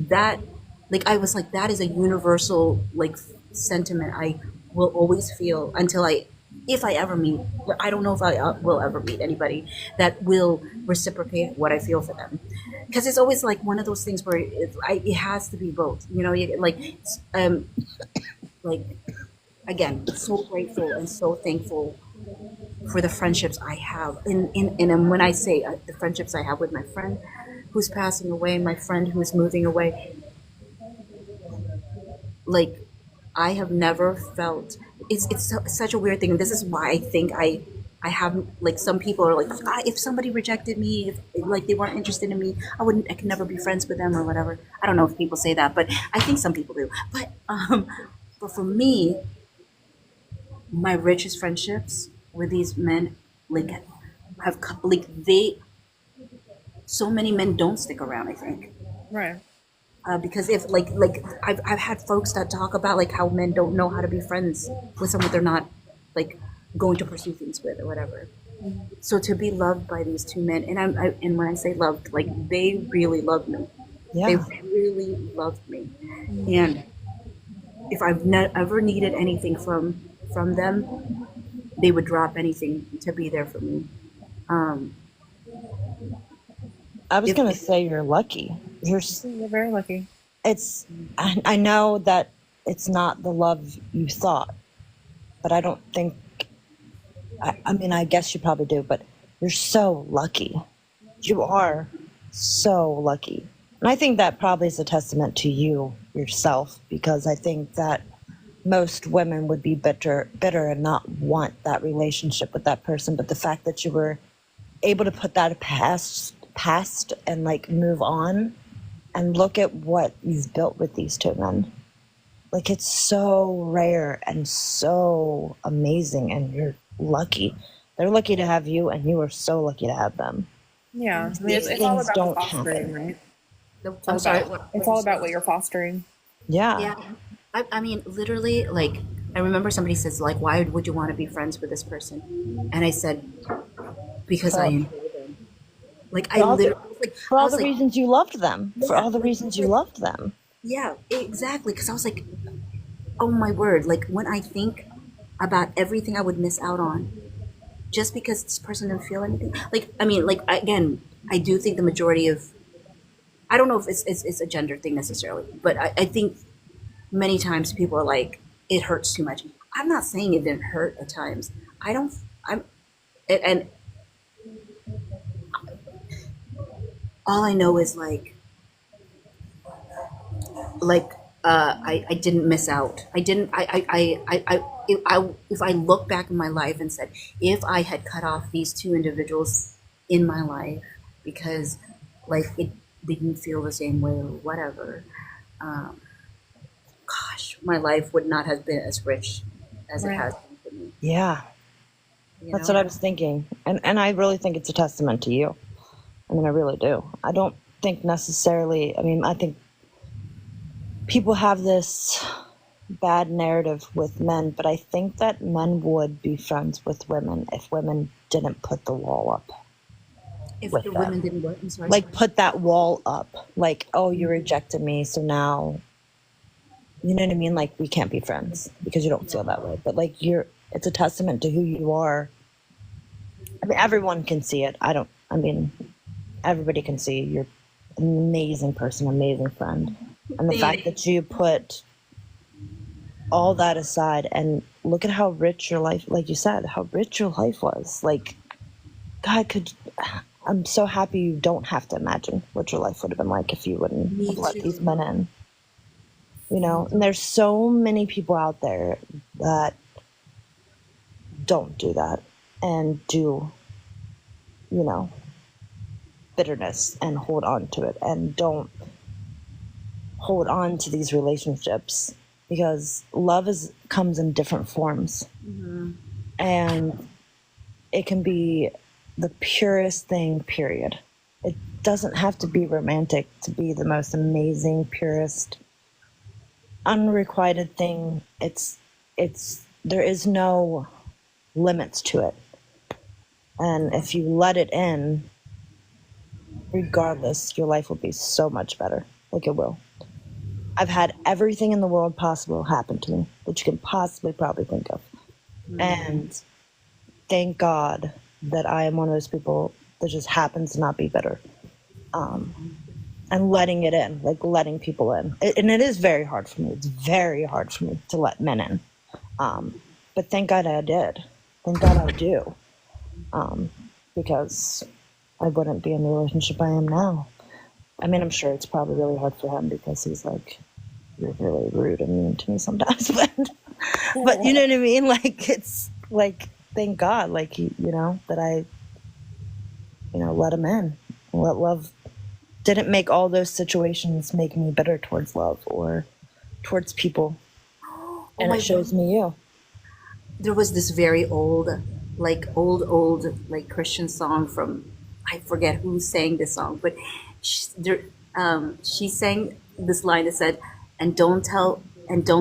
that, like I was like that is a universal like sentiment I will always feel until I, if I ever meet. I don't know if I will ever meet anybody that will reciprocate what I feel for them, because it's always like one of those things where it has to be both. You know, like again, so grateful and so thankful for the friendships I have. And when I say the friendships I have with my friend who's passing away, my friend who's moving away, like I have never felt such a weird thing. This is why I think I have like some people are like if somebody rejected me, if like they weren't interested in me, I could never be friends with them or whatever. I don't know if people say that, but I think some people do. But for me, my richest friendships with these men like like they so many men don't stick around, I think, Right. because if like I've had folks that talk about like how men don't know how to be friends with someone they're not like going to pursue things with or whatever. So to be loved by these two men, and and when I say loved, like they really loved me. They Yeah. really loved me, and if I've ever needed anything from them, they would drop anything to be there for me. Um, I was if, gonna if say you're lucky. You're very lucky. It's. I know that it's not the love you thought, but I don't think. I mean, I guess you probably do, but you're so lucky. You are so lucky, and I think that probably is a testament to you yourself, because I think that most women would be bitter and not want that relationship with that person. But the fact that you were able to put that past and like move on and look at what you've built with these two men. Like, it's so rare and so amazing, and you're lucky. They're lucky to have you, and you are so lucky to have them. Yeah, I mean, These it's all things about the don't fostering, happen. right? the, It's all I'm sorry, about it's all about what you're fostering. Yeah. yeah, I mean, literally, like I remember somebody says, like, why would you want to be friends with this person? And I said, because I For, enjoy them. Like for I all the literally, for I all was the like, reasons you loved them. For yeah, all the like, reasons you loved them. yeah, exactly. Because I was like, oh my word, like when I think about everything I would miss out on just because this person didn't feel anything. Like, I mean, like again, I do think the majority of, I don't know if it's a gender thing necessarily, but I think many times people are like, it hurts too much. I'm not saying it didn't hurt at times. I don't, I'm, and all I know is like I didn't miss out. I didn't. If I look back in my life and said, if I had cut off these two individuals in my life because like it didn't feel the same way or whatever, um, gosh, my life would not have been as rich as it Right. has been for me. Yeah. You That's what know? I was thinking. And I really think it's a testament to you. I mean, I really do. I don't think necessarily, I mean, I think people have this bad narrative with men, but I think that men would be friends with women if women didn't put the wall up If with the women them. didn't work, I'm sorry. Like, put that wall up. Like, oh, you rejected me, so now, you know what I mean? Like, we can't be friends because you don't feel that way. But, like, it's a testament to who you are. I mean, everyone can see it. I mean, everybody can see you're an amazing person, amazing friend. And the fact that you put all that aside and look at how rich your life, like you said, how rich your life was. Like, God, I'm so happy you don't have to imagine what your life would have been like if you wouldn't Me have let these too. men in. You Me know, and there's so many people out there that don't do that and do, you know, bitterness and hold on to it and don't hold on to these relationships, because love comes in different forms, and it can be the purest thing, period. It doesn't have to be romantic to be the most amazing, purest, unrequited thing. It's there is no limits to it, and if you let it in, regardless, your life will be so much better. Like, it will. I've had everything in the world possible happen to me that you can possibly probably think of. And thank God that I am one of those people that just happens to not be bitter. And letting it in, like letting people in. And it is very hard for me. It's very hard for me to let men in. But thank God I did. Thank God I do. Because I wouldn't be in the relationship I am now. I mean, I'm sure it's probably really hard for him because he's like, you're really rude and mean to me sometimes. But you know what I mean? Like, it's like, thank God, like, that I, let him in. Let love didn't make all those situations make me bitter towards love or towards people. Oh And it my shows God. me you. There was this very old, like old, like Christian song from, I forget who sang this song, but she sang this line that said, and don't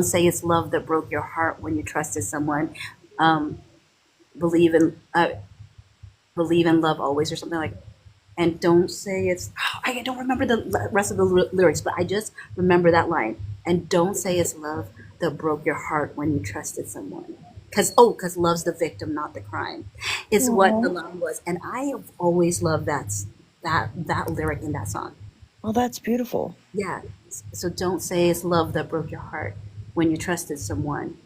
say it's love that broke your heart when you trusted someone. Um, believe in, believe in love always or something like, and don't say it's, I don't remember the rest of the lyrics, but I just remember that line. And don't say it's love that broke your heart when you trusted someone. Because love's the victim, not the crime, is what the Aw. line was. And I have always loved that lyric in that song. Well, that's beautiful. Yeah. So don't say it's love that broke your heart when you trusted someone.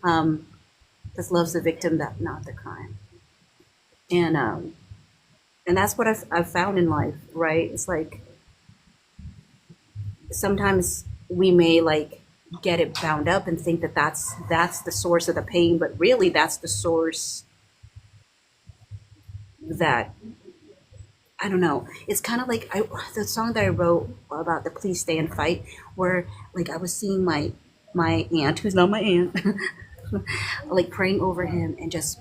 Because love's the victim, that not the crime. And and that's what I've found in life, right? It's like sometimes we may like get it bound up and think that that's the source of the pain, but really that's the source that, I don't know. It's kind of like the song that I wrote about the please stay and fight, where like I was seeing my aunt, who's not my aunt, like praying over him and just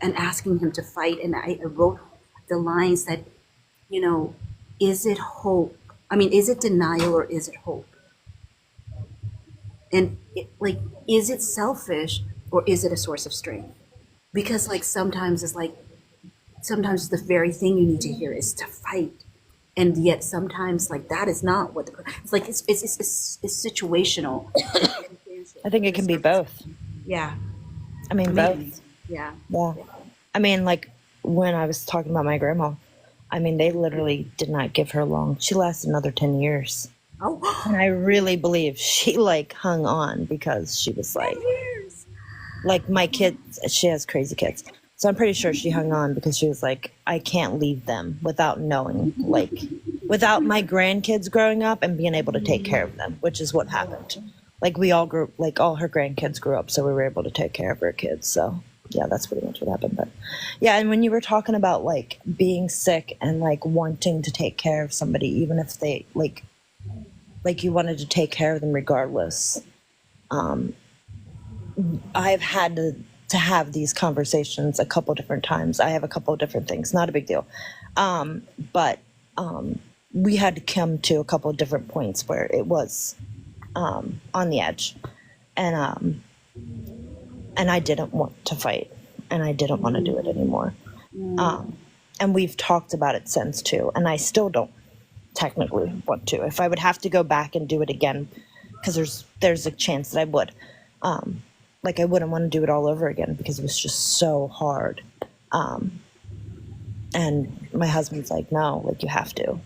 and asking him to fight. And I wrote the lines that, you know, is it hope? I mean, is it denial or is it hope? And like, is it selfish or is it a source of strength? Because like sometimes it's like sometimes the very thing you need to hear is to fight, and yet sometimes like that is not what it's like. It's situational. I think it can be both. Yeah, I mean, maybe. both. Yeah. Yeah. I mean, like when I was talking about my grandma, I mean, they literally did not give her long. She lasted another 10 years. And Oh, I really believe she like hung on because she was 10 years. like my kids, she has crazy kids. So I'm pretty sure she hung on because she was like, I can't leave them without knowing, like, without my grandkids growing up and being able to take care of them, which is what happened. Like we all grew, like all her grandkids grew up, so we were able to take care of her kids. So yeah, that's pretty much what happened. But yeah, and when you were talking about like being sick and like wanting to take care of somebody, even if they like you wanted to take care of them regardless. I've had to have these conversations a couple different times. I have a couple of different things, not a big deal. But we had to come to a couple of different points where it was on the edge. And I didn't want to fight and I didn't want to do it anymore. And we've talked about it since too. And I still don't technically want to. If I would have to go back and do it again, because there's a chance that I would. Like I wouldn't want to do it all over again because it was just so hard. And my husband's like, no, like you have to do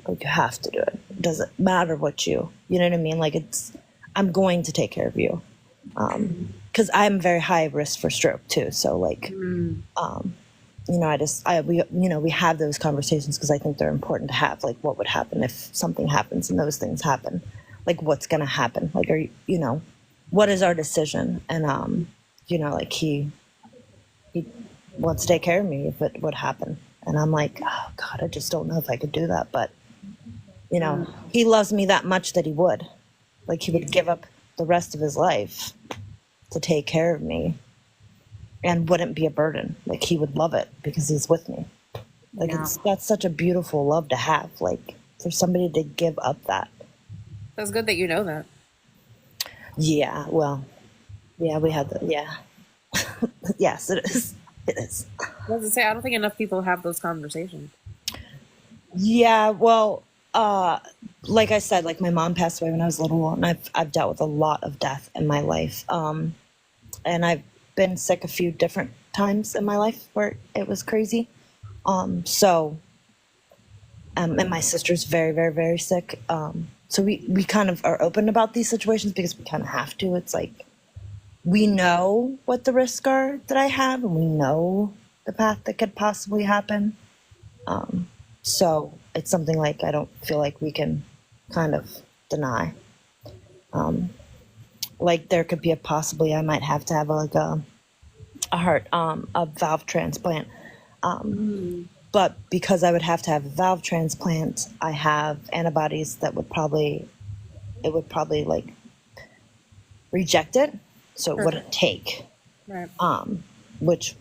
it. It doesn't matter what you know what I mean? Like I'm going to take care of you. Cause I'm very high risk for stroke too. So like, you know, we have those conversations because I think they're important to have. Like what would happen if something happens and those things happen? Like what's going to happen? Like, you know, what is our decision? And, you know, like he wants to take care of me if it would happen. And I'm like, oh God, I just don't know if I could do that. But, you know, he loves me that much that he would. Like he would give up the rest of his life to take care of me and wouldn't be a burden. Like he would love it because he's with me. Like Yeah. that's such a beautiful love to have. Like for somebody to give up that. That's good that you know that. Yeah, well, yeah, we had the, yeah. Yes, it is. It is. I was gonna say, I don't think enough people have those conversations. Yeah, well, like I said, like my mom passed away when I was little, and I've dealt with a lot of death in my life. And I've been sick a few different times in my life where it was crazy. And my sister's very, very, very sick. So we kind of are open about these situations because we kind of have to. It's like we know what the risks are that I have, and we know the path that could possibly happen. So it's something like I don't feel like we can kind of deny. Like there could be I might have to have like a heart, a valve transplant. But because I would have to have a valve transplant, I have antibodies that would probably like reject it. So it wouldn't take, Right. which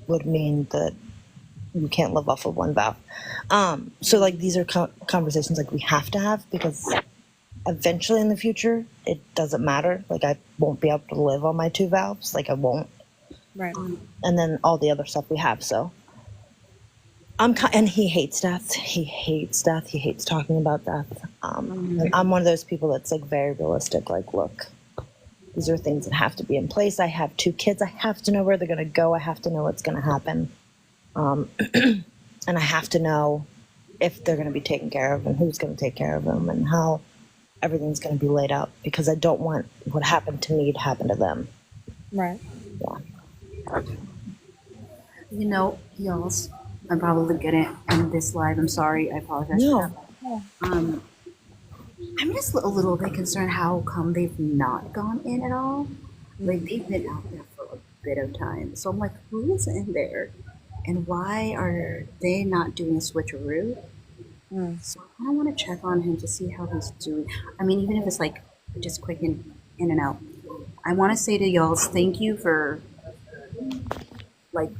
would mean that you can't live off of one valve. So like these are conversations like we have to have because eventually in the future, it doesn't matter. Like I won't be able to live on my two valves. Like I won't. Right. And then all the other stuff we have. So And he hates death. He hates death. He hates talking about death. And I'm one of those people that's like very realistic. Like, look, these are things that have to be in place. I have 2 kids. I have to know where they're going to go. I have to know what's going to happen. And I have to know if they're going to be taken care of and who's going to take care of them and how everything's going to be laid out, because I don't want what happened to me to happen to them. Right. Yeah. You know, y'all, I'm probably gonna end this live. I'm sorry. I apologize. No. I'm just a little bit concerned how come they've not gone in at all. Like, they've been out there for a bit of time. So I'm like, who is in there? And why are they not doing a switcheroo? So I want to check on him to see how he's doing. I mean, even if it's like just quick in and out. I want to say to y'all, thank you for like,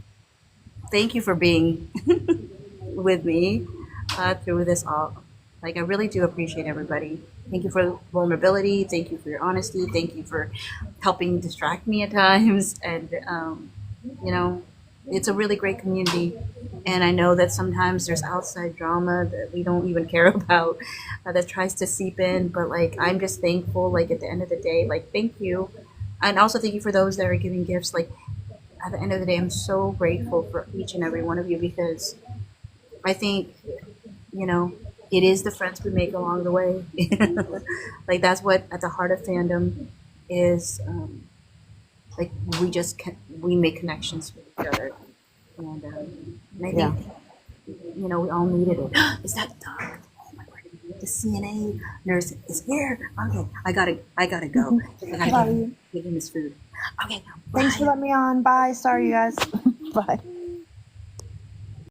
thank you for being with me through this all. Like, I really do appreciate everybody. Thank you for vulnerability. Thank you for your honesty. Thank you for helping distract me at times. And, you know, it's a really great community. And I know that sometimes there's outside drama that we don't even care about that tries to seep in. But, like, I'm just thankful, like, at the end of the day, like, thank you. And also thank you for those that are giving gifts. Like, at the end of the day, I'm so grateful for each and every one of you, because I think, you know, it is the friends we make along the way. Like, that's what at the heart of fandom is. Like, we make connections with each other, and I think you know, we all needed it. Is that the dog? Oh my word! The CNA nurse is here. Okay, I gotta go. I gotta give him his food. Okay, Thanks for bye. letting me on. Bye. Sorry, you guys. Bye.